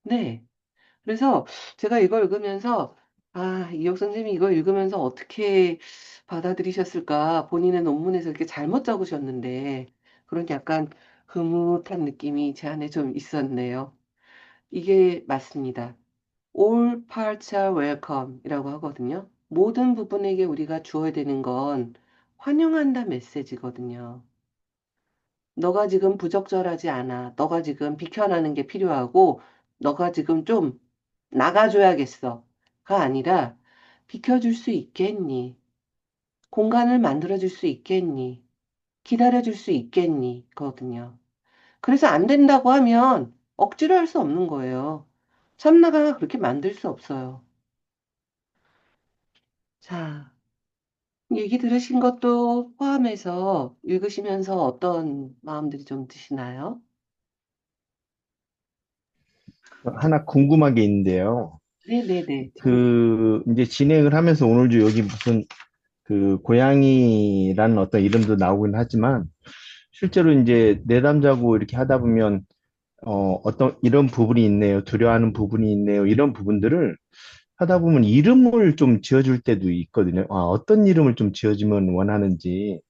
[SPEAKER 1] 네. 그래서 제가 이걸 읽으면서 이혁 선생님이 이걸 읽으면서 어떻게 받아들이셨을까? 본인의 논문에서 이렇게 잘못 적으셨는데 그런 약간 흐뭇한 느낌이 제 안에 좀 있었네요. 이게 맞습니다. All parts are welcome이라고 하거든요. 모든 부분에게 우리가 주어야 되는 건 환영한다 메시지거든요. 너가 지금 부적절하지 않아. 너가 지금 비켜나는 게 필요하고, 너가 지금 좀 나가줘야겠어. 가 아니라, 비켜줄 수 있겠니? 공간을 만들어줄 수 있겠니? 기다려줄 수 있겠니? 거든요. 그래서 안 된다고 하면 억지로 할 수 없는 거예요. 참나가 그렇게 만들 수 없어요. 자, 얘기 들으신 것도 포함해서 읽으시면서 어떤 마음들이 좀 드시나요?
[SPEAKER 7] 하나 궁금한 게 있는데요.
[SPEAKER 1] 네네네.
[SPEAKER 7] 이제 진행을 하면서 오늘도 여기 무슨 고양이라는 어떤 이름도 나오긴 하지만 실제로 이제 내담자고 이렇게 하다 보면 어떤 이런 부분이 있네요. 두려워하는 부분이 있네요. 이런 부분들을 하다 보면 이름을 좀 지어줄 때도 있거든요. 어떤 이름을 좀 지어주면 원하는지.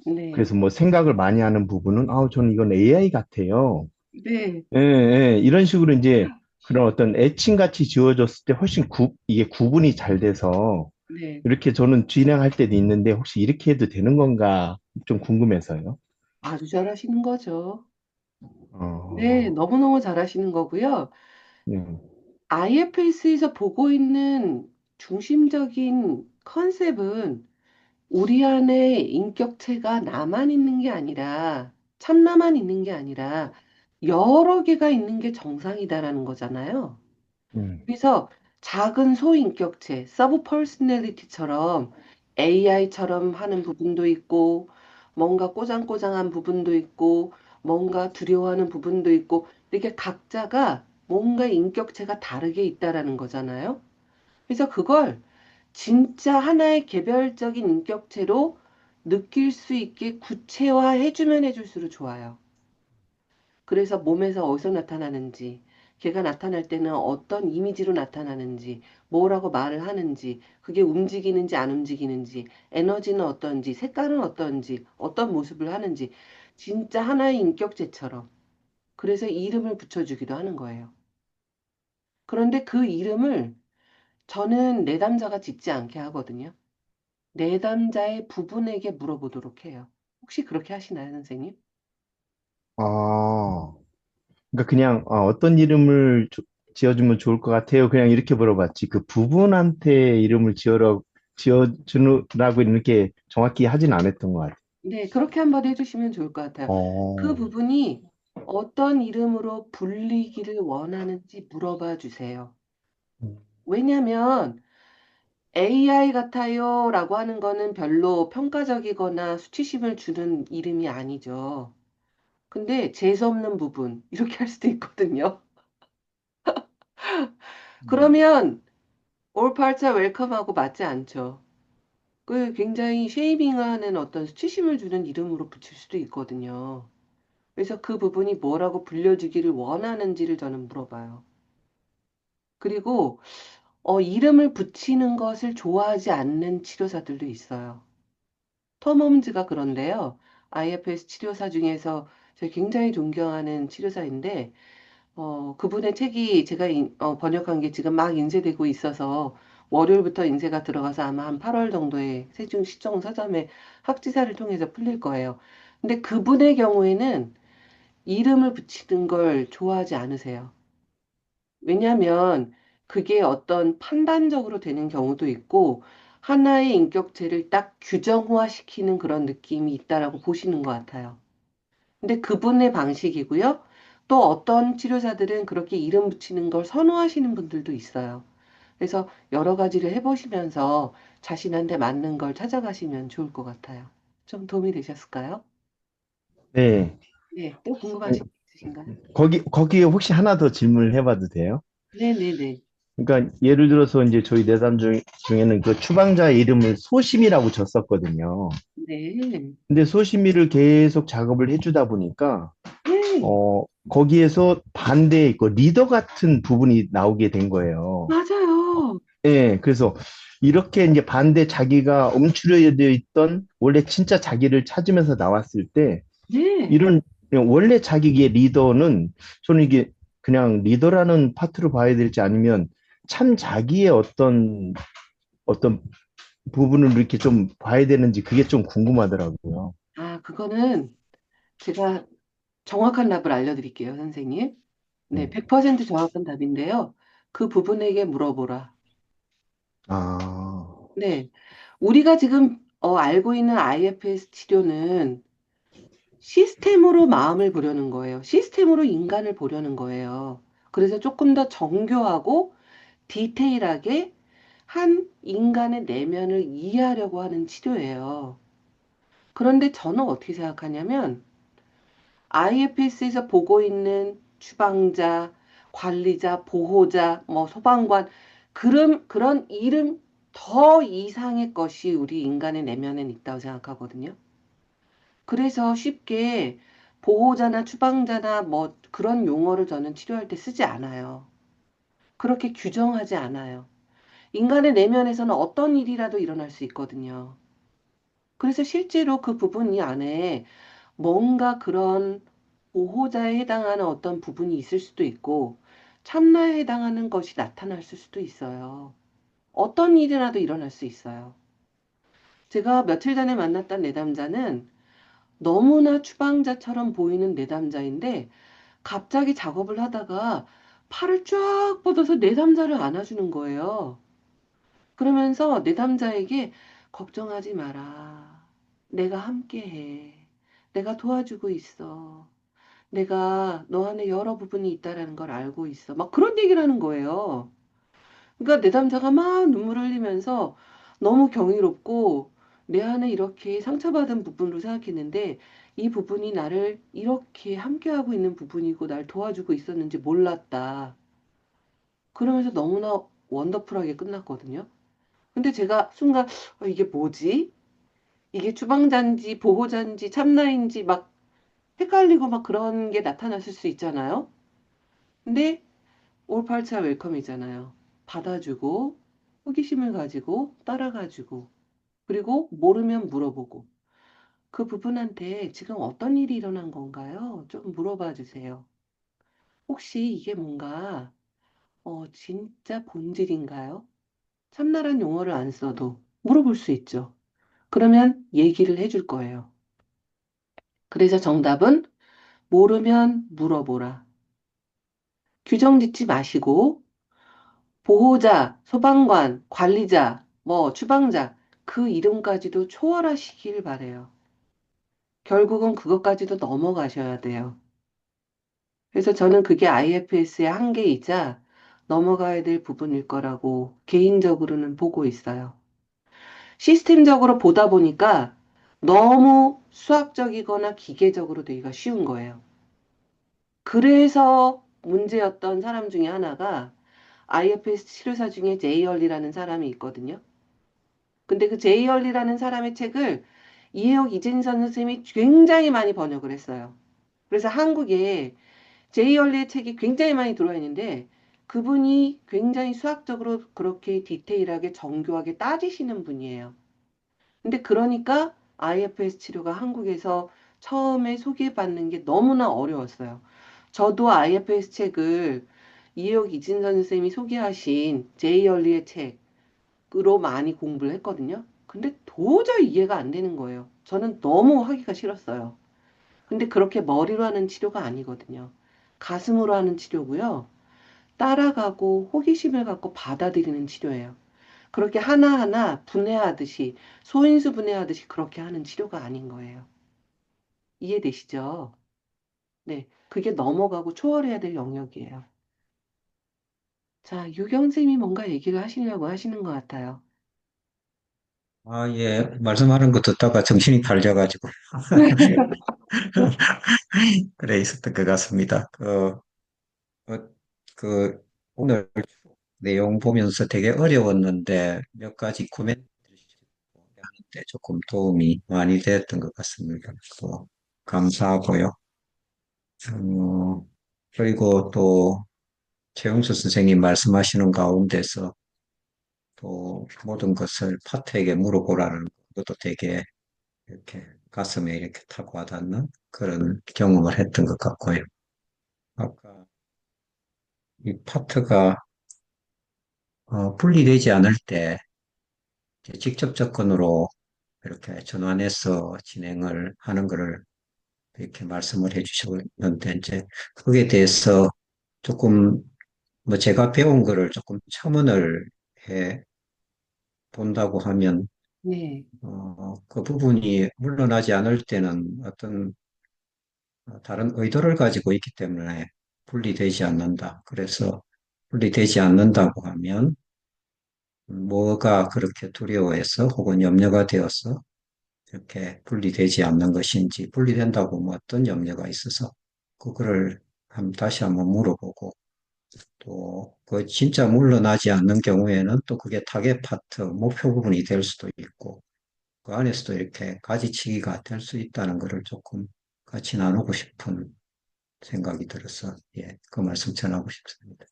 [SPEAKER 1] 네.
[SPEAKER 7] 그래서 뭐 생각을 많이 하는 부분은, 저는 이건 AI 같아요.
[SPEAKER 1] 네.
[SPEAKER 7] 예, 예, 이런 식으로 이제 그런 어떤 애칭같이 지어줬을 때 훨씬 이게 구분이 잘 돼서
[SPEAKER 1] 네.
[SPEAKER 7] 이렇게 저는 진행할 때도 있는데 혹시 이렇게 해도 되는 건가 좀 궁금해서요.
[SPEAKER 1] 아주 잘하시는 거죠. 네,
[SPEAKER 7] 어,
[SPEAKER 1] 너무너무 잘하시는 거고요.
[SPEAKER 7] 네,
[SPEAKER 1] IFS에서 보고 있는 중심적인 컨셉은 우리 안에 인격체가 나만 있는 게 아니라, 참나만 있는 게 아니라, 여러 개가 있는 게 정상이다라는 거잖아요.
[SPEAKER 7] 음,
[SPEAKER 1] 그래서 작은 소인격체, 서브 퍼스널리티처럼 AI처럼 하는 부분도 있고, 뭔가 꼬장꼬장한 부분도 있고, 뭔가 두려워하는 부분도 있고, 이렇게 각자가 뭔가 인격체가 다르게 있다라는 거잖아요. 그래서 그걸 진짜 하나의 개별적인 인격체로 느낄 수 있게 구체화해주면 해줄수록 좋아요. 그래서 몸에서 어디서 나타나는지, 걔가 나타날 때는 어떤 이미지로 나타나는지, 뭐라고 말을 하는지, 그게 움직이는지 안 움직이는지, 에너지는 어떤지, 색깔은 어떤지, 어떤 모습을 하는지, 진짜 하나의 인격체처럼. 그래서 이름을 붙여주기도 하는 거예요. 그런데 그 이름을 저는 내담자가 짓지 않게 하거든요. 내담자의 부분에게 물어보도록 해요. 혹시 그렇게 하시나요, 선생님?
[SPEAKER 7] 아, 그러니까 그냥 어떤 이름을 지어주면 좋을 것 같아요. 그냥 이렇게 물어봤지. 그 부분한테 이름을 지어주라고 이렇게 정확히 하진 않았던 것 같아요.
[SPEAKER 1] 네, 그렇게 한번 해주시면 좋을 것 같아요. 그
[SPEAKER 7] 어,
[SPEAKER 1] 부분이 어떤 이름으로 불리기를 원하는지 물어봐 주세요. 왜냐하면 AI 같아요 라고 하는 거는 별로 평가적이거나 수치심을 주는 이름이 아니죠. 근데 재수없는 부분, 이렇게 할 수도 있거든요. 그러면 all parts are welcome하고 맞지 않죠. 그 굉장히 쉐이밍을 하는 어떤 수치심을 주는 이름으로 붙일 수도 있거든요. 그래서 그 부분이 뭐라고 불려지기를 원하는지를 저는 물어봐요. 그리고 이름을 붙이는 것을 좋아하지 않는 치료사들도 있어요. 톰 홈즈가 그런데요. IFS 치료사 중에서 제가 굉장히 존경하는 치료사인데 그분의 책이 제가 번역한 게 지금 막 인쇄되고 있어서 월요일부터 인쇄가 들어가서 아마 한 8월 정도에 세종 시청 서점에 학지사를 통해서 풀릴 거예요. 근데 그분의 경우에는 이름을 붙이는 걸 좋아하지 않으세요. 왜냐하면 그게 어떤 판단적으로 되는 경우도 있고 하나의 인격체를 딱 규정화시키는 그런 느낌이 있다라고 보시는 것 같아요. 근데 그분의 방식이고요. 또 어떤 치료사들은 그렇게 이름 붙이는 걸 선호하시는 분들도 있어요. 그래서 여러 가지를 해보시면서 자신한테 맞는 걸 찾아가시면 좋을 것 같아요. 좀 도움이 되셨을까요?
[SPEAKER 7] 네.
[SPEAKER 1] 네, 또 궁금하신 게 있으신가요?
[SPEAKER 7] 거기에 혹시 하나 더 질문을 해봐도 돼요?
[SPEAKER 1] 네네네.
[SPEAKER 7] 그러니까 예를 들어서 이제 저희 내담 중에는 그 추방자의 이름을 소심이라고 줬었거든요.
[SPEAKER 1] 네.
[SPEAKER 7] 근데 소심이를 계속 작업을 해주다 보니까
[SPEAKER 1] 네.
[SPEAKER 7] 거기에서 반대의 그 리더 같은 부분이 나오게 된 거예요.
[SPEAKER 1] 맞아요.
[SPEAKER 7] 예, 그래서 이렇게 이제 반대 자기가 움츠려져 있던 원래 진짜 자기를 찾으면서 나왔을 때
[SPEAKER 1] 네.
[SPEAKER 7] 이런 원래 자기의 리더는 저는 이게 그냥 리더라는 파트로 봐야 될지 아니면 참 자기의 어떤 부분을 이렇게 좀 봐야 되는지 그게 좀 궁금하더라고요.
[SPEAKER 1] 아, 그거는 제가 정확한 답을 알려드릴게요, 선생님. 네,
[SPEAKER 7] 네.
[SPEAKER 1] 100% 정확한 답인데요. 그 부분에게 물어보라.
[SPEAKER 7] 아,
[SPEAKER 1] 네. 우리가 지금 알고 있는 IFS 치료는 시스템으로 마음을 보려는 거예요. 시스템으로 인간을 보려는 거예요. 그래서 조금 더 정교하고 디테일하게 한 인간의 내면을 이해하려고 하는 치료예요. 그런데 저는 어떻게 생각하냐면 IFS에서 보고 있는 주방자, 관리자, 보호자, 뭐 소방관, 그런 이름 더 이상의 것이 우리 인간의 내면엔 있다고 생각하거든요. 그래서 쉽게 보호자나 추방자나 뭐 그런 용어를 저는 치료할 때 쓰지 않아요. 그렇게 규정하지 않아요. 인간의 내면에서는 어떤 일이라도 일어날 수 있거든요. 그래서 실제로 그 부분이 안에 뭔가 그런 보호자에 해당하는 어떤 부분이 있을 수도 있고, 참나에 해당하는 것이 나타날 수도 있어요. 어떤 일이라도 일어날 수 있어요. 제가 며칠 전에 만났던 내담자는 너무나 추방자처럼 보이는 내담자인데, 갑자기 작업을 하다가 팔을 쫙 뻗어서 내담자를 안아주는 거예요. 그러면서 내담자에게 걱정하지 마라. 내가 함께해. 내가 도와주고 있어. 내가 너 안에 여러 부분이 있다라는 걸 알고 있어. 막 그런 얘기를 하는 거예요. 그러니까 내담자가 막 눈물을 흘리면서 너무 경이롭고 내 안에 이렇게 상처받은 부분으로 생각했는데 이 부분이 나를 이렇게 함께하고 있는 부분이고 날 도와주고 있었는지 몰랐다. 그러면서 너무나 원더풀하게 끝났거든요. 근데 제가 순간 이게 뭐지? 이게 주방자인지 보호자인지 참나인지 막 헷갈리고 막 그런 게 나타났을 수 있잖아요. 근데 올팔자 웰컴이잖아요. 받아주고 호기심을 가지고 따라가지고 그리고 모르면 물어보고 그 부분한테 지금 어떤 일이 일어난 건가요? 좀 물어봐 주세요. 혹시 이게 뭔가 진짜 본질인가요? 참나란 용어를 안 써도 물어볼 수 있죠. 그러면 얘기를 해줄 거예요. 그래서 정답은 모르면 물어보라. 규정 짓지 마시고 보호자, 소방관, 관리자, 뭐 주방자 그 이름까지도 초월하시길 바래요. 결국은 그것까지도 넘어가셔야 돼요. 그래서 저는 그게 IFS의 한계이자 넘어가야 될 부분일 거라고 개인적으로는 보고 있어요. 시스템적으로 보다 보니까 너무 수학적이거나 기계적으로 되기가 쉬운 거예요. 그래서 문제였던 사람 중에 하나가 IFS 치료사 중에 제이 얼리라는 사람이 있거든요. 근데 그 제이 얼리라는 사람의 책을 이해옥 이진선 선생님이 굉장히 많이 번역을 했어요. 그래서 한국에 제이 얼리의 책이 굉장히 많이 들어와 있는데 그분이 굉장히 수학적으로 그렇게 디테일하게 정교하게 따지시는 분이에요. 근데 그러니까 IFS 치료가 한국에서 처음에 소개받는 게 너무나 어려웠어요. 저도 IFS 책을 이해옥 이진선 선생님이 소개하신 제이 얼리의 책으로 많이 공부를 했거든요. 근데 도저히 이해가 안 되는 거예요. 저는 너무 하기가 싫었어요. 근데 그렇게 머리로 하는 치료가 아니거든요. 가슴으로 하는 치료고요. 따라가고 호기심을 갖고 받아들이는 치료예요. 그렇게 하나하나 분해하듯이, 소인수 분해하듯이 그렇게 하는 치료가 아닌 거예요. 이해되시죠? 네. 그게 넘어가고 초월해야 될 영역이에요. 자, 유경 쌤이 뭔가 얘기를 하시려고 하시는 것 같아요.
[SPEAKER 8] 아, 예. 말씀하는 거 듣다가 정신이 팔려가지고. 그래 있었던 것 같습니다. 어, 그, 오늘 내용 보면서 되게 어려웠는데 몇 가지 코멘트 하는데 조금 도움이 많이 됐던 것 같습니다. 또, 감사하고요. 어, 그리고 또, 최용수 선생님 말씀하시는 가운데서 또 모든 것을 파트에게 물어보라는 것도 되게 이렇게 가슴에 이렇게 타고 와닿는 그런 경험을 했던 것 같고요. 아까 이 파트가 분리되지 않을 때 이제 직접 접근으로 이렇게 전환해서 진행을 하는 것을 이렇게 말씀을 해주셨는데 이제 거기에 대해서 조금 뭐 제가 배운 거를 조금 첨언을 해 본다고 하면
[SPEAKER 1] 네.
[SPEAKER 8] 그 부분이 물러나지 않을 때는 어떤 다른 의도를 가지고 있기 때문에 분리되지 않는다. 그래서 분리되지 않는다고 하면 뭐가 그렇게 두려워해서 혹은 염려가 되어서 이렇게 분리되지 않는 것인지 분리된다고 뭐 어떤 염려가 있어서 그거를 다시 한번 물어보고 또 그 진짜 물러나지 않는 경우에는 또 그게 타겟 파트, 목표 부분이 될 수도 있고 그 안에서도 이렇게 가지치기가 될 수 있다는 것을 조금 같이 나누고 싶은 생각이 들어서, 예, 그 말씀 전하고 싶습니다.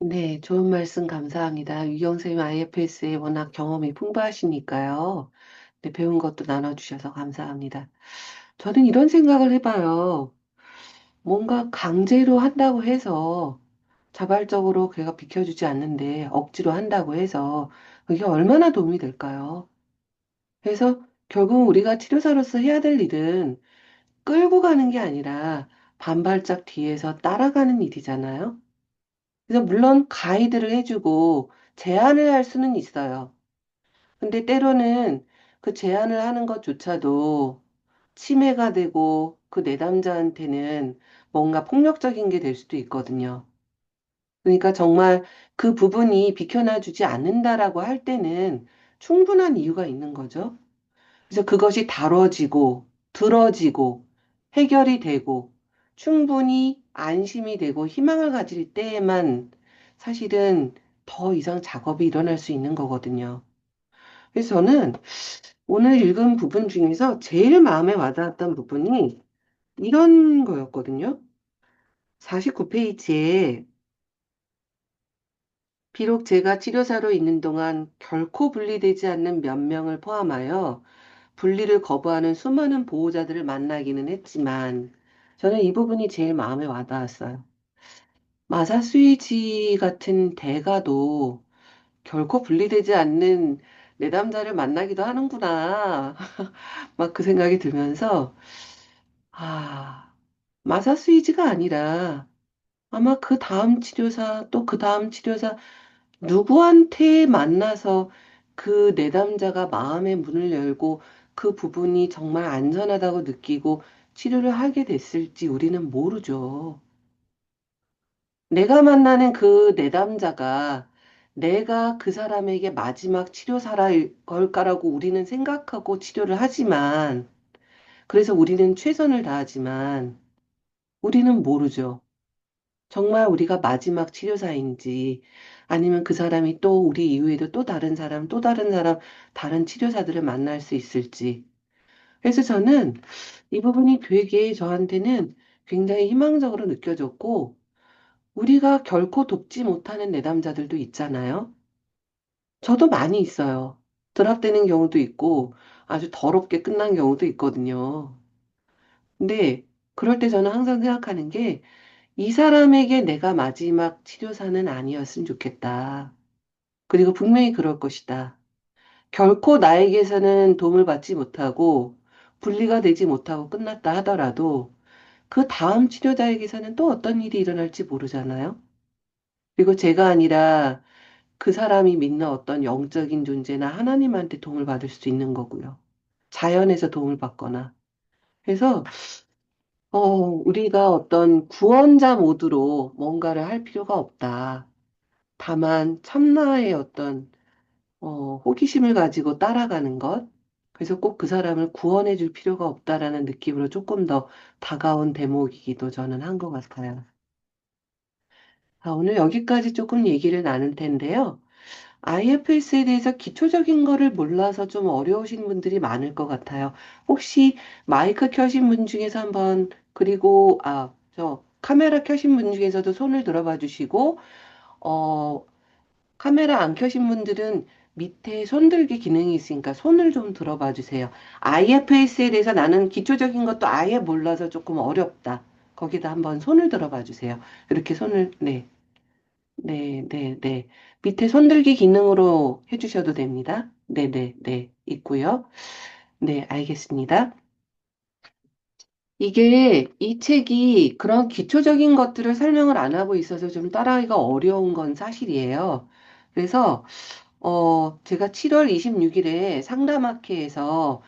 [SPEAKER 1] 네, 좋은 말씀 감사합니다. 유경 쌤 IFS에 워낙 경험이 풍부하시니까요. 네, 배운 것도 나눠주셔서 감사합니다. 저는 이런 생각을 해봐요. 뭔가 강제로 한다고 해서 자발적으로 걔가 비켜주지 않는데 억지로 한다고 해서 그게 얼마나 도움이 될까요? 그래서 결국 우리가 치료사로서 해야 될 일은 끌고 가는 게 아니라 반발짝 뒤에서 따라가는 일이잖아요. 그래서 물론 가이드를 해주고 제안을 할 수는 있어요. 근데 때로는 그 제안을 하는 것조차도 침해가 되고 그 내담자한테는 뭔가 폭력적인 게 될 수도 있거든요. 그러니까 정말 그 부분이 비켜나 주지 않는다라고 할 때는 충분한 이유가 있는 거죠. 그래서 그것이 다뤄지고, 들어지고, 해결이 되고, 충분히 안심이 되고 희망을 가질 때에만 사실은 더 이상 작업이 일어날 수 있는 거거든요. 그래서 저는 오늘 읽은 부분 중에서 제일 마음에 와닿았던 부분이 이런 거였거든요. 49페이지에 비록 제가 치료사로 있는 동안 결코 분리되지 않는 몇 명을 포함하여 분리를 거부하는 수많은 보호자들을 만나기는 했지만 저는 이 부분이 제일 마음에 와닿았어요. 마사스위지 같은 대가도 결코 분리되지 않는 내담자를 만나기도 하는구나. 막 그 생각이 들면서, 아, 마사스위지가 아니라 아마 그 다음 치료사, 또 그 다음 치료사, 누구한테 만나서 그 내담자가 마음의 문을 열고 그 부분이 정말 안전하다고 느끼고 치료를 하게 됐을지 우리는 모르죠. 내가 만나는 그 내담자가 내가 그 사람에게 마지막 치료사일 걸까라고 우리는 생각하고 치료를 하지만, 그래서 우리는 최선을 다하지만, 우리는 모르죠. 정말 우리가 마지막 치료사인지, 아니면 그 사람이 또 우리 이후에도 또 다른 사람, 또 다른 사람, 다른 치료사들을 만날 수 있을지. 그래서 저는 이 부분이 되게 저한테는 굉장히 희망적으로 느껴졌고, 우리가 결코 돕지 못하는 내담자들도 있잖아요. 저도 많이 있어요. 드랍되는 경우도 있고, 아주 더럽게 끝난 경우도 있거든요. 근데 그럴 때 저는 항상 생각하는 게, 이 사람에게 내가 마지막 치료사는 아니었으면 좋겠다. 그리고 분명히 그럴 것이다. 결코 나에게서는 도움을 받지 못하고, 분리가 되지 못하고 끝났다 하더라도, 그 다음 치료자에게서는 또 어떤 일이 일어날지 모르잖아요. 그리고 제가 아니라 그 사람이 믿는 어떤 영적인 존재나 하나님한테 도움을 받을 수 있는 거고요. 자연에서 도움을 받거나. 그래서, 우리가 어떤 구원자 모드로 뭔가를 할 필요가 없다. 다만 참나의 어떤, 호기심을 가지고 따라가는 것. 그래서 꼭 그 사람을 구원해 줄 필요가 없다라는 느낌으로 조금 더 다가온 대목이기도 저는 한 것 같아요. 오늘 여기까지 조금 얘기를 나눌 텐데요. IFS에 대해서 기초적인 거를 몰라서 좀 어려우신 분들이 많을 것 같아요. 혹시 마이크 켜신 분 중에서 한번, 그리고, 저 카메라 켜신 분 중에서도 손을 들어봐 주시고, 어, 카메라 안 켜신 분들은 밑에 손들기 기능이 있으니까 손을 좀 들어봐 주세요. IFS에 대해서 나는 기초적인 것도 아예 몰라서 조금 어렵다. 거기다 한번 손을 들어봐 주세요. 이렇게 손을, 네. 네, 네, 네. 밑에 손들기 기능으로 해주셔도 됩니다. 네, 네, 네. 있고요. 네, 알겠습니다. 이 책이 그런 기초적인 것들을 설명을 안 하고 있어서 좀 따라하기가 어려운 건 사실이에요. 그래서, 제가 7월 26일에 상담학회에서,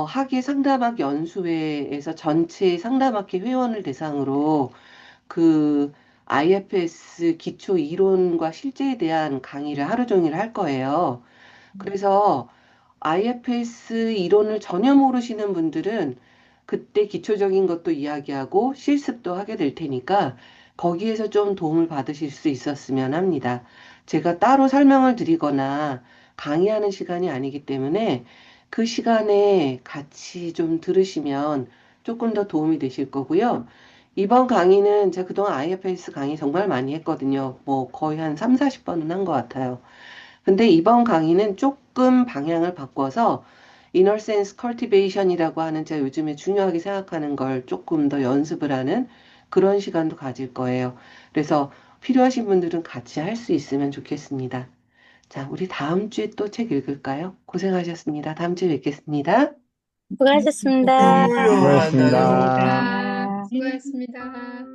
[SPEAKER 1] 학예 상담학 연수회에서 전체 상담학회 회원을 대상으로 그 IFS 기초 이론과 실제에 대한 강의를 하루 종일 할 거예요. 그래서 IFS 이론을 전혀 모르시는 분들은 그때 기초적인 것도 이야기하고 실습도 하게 될 테니까 거기에서 좀 도움을 받으실 수 있었으면 합니다. 제가 따로 설명을 드리거나 강의하는 시간이 아니기 때문에 그 시간에 같이 좀 들으시면 조금 더 도움이 되실 거고요. 이번 강의는 제가 그동안 IFS 강의 정말 많이 했거든요. 뭐 거의 한 3, 40번은 한 것 같아요. 근데 이번 강의는 조금 방향을 바꿔서 Inner Sense Cultivation이라고 하는 제가 요즘에 중요하게 생각하는 걸 조금 더 연습을 하는 그런 시간도 가질 거예요. 그래서 필요하신 분들은 같이 할 수 있으면 좋겠습니다. 자, 우리 다음 주에 또 책 읽을까요? 고생하셨습니다. 다음 주에 뵙겠습니다.
[SPEAKER 9] 수고하셨습니다.
[SPEAKER 7] 수고하셨습니다.
[SPEAKER 3] 수고하셨습니다.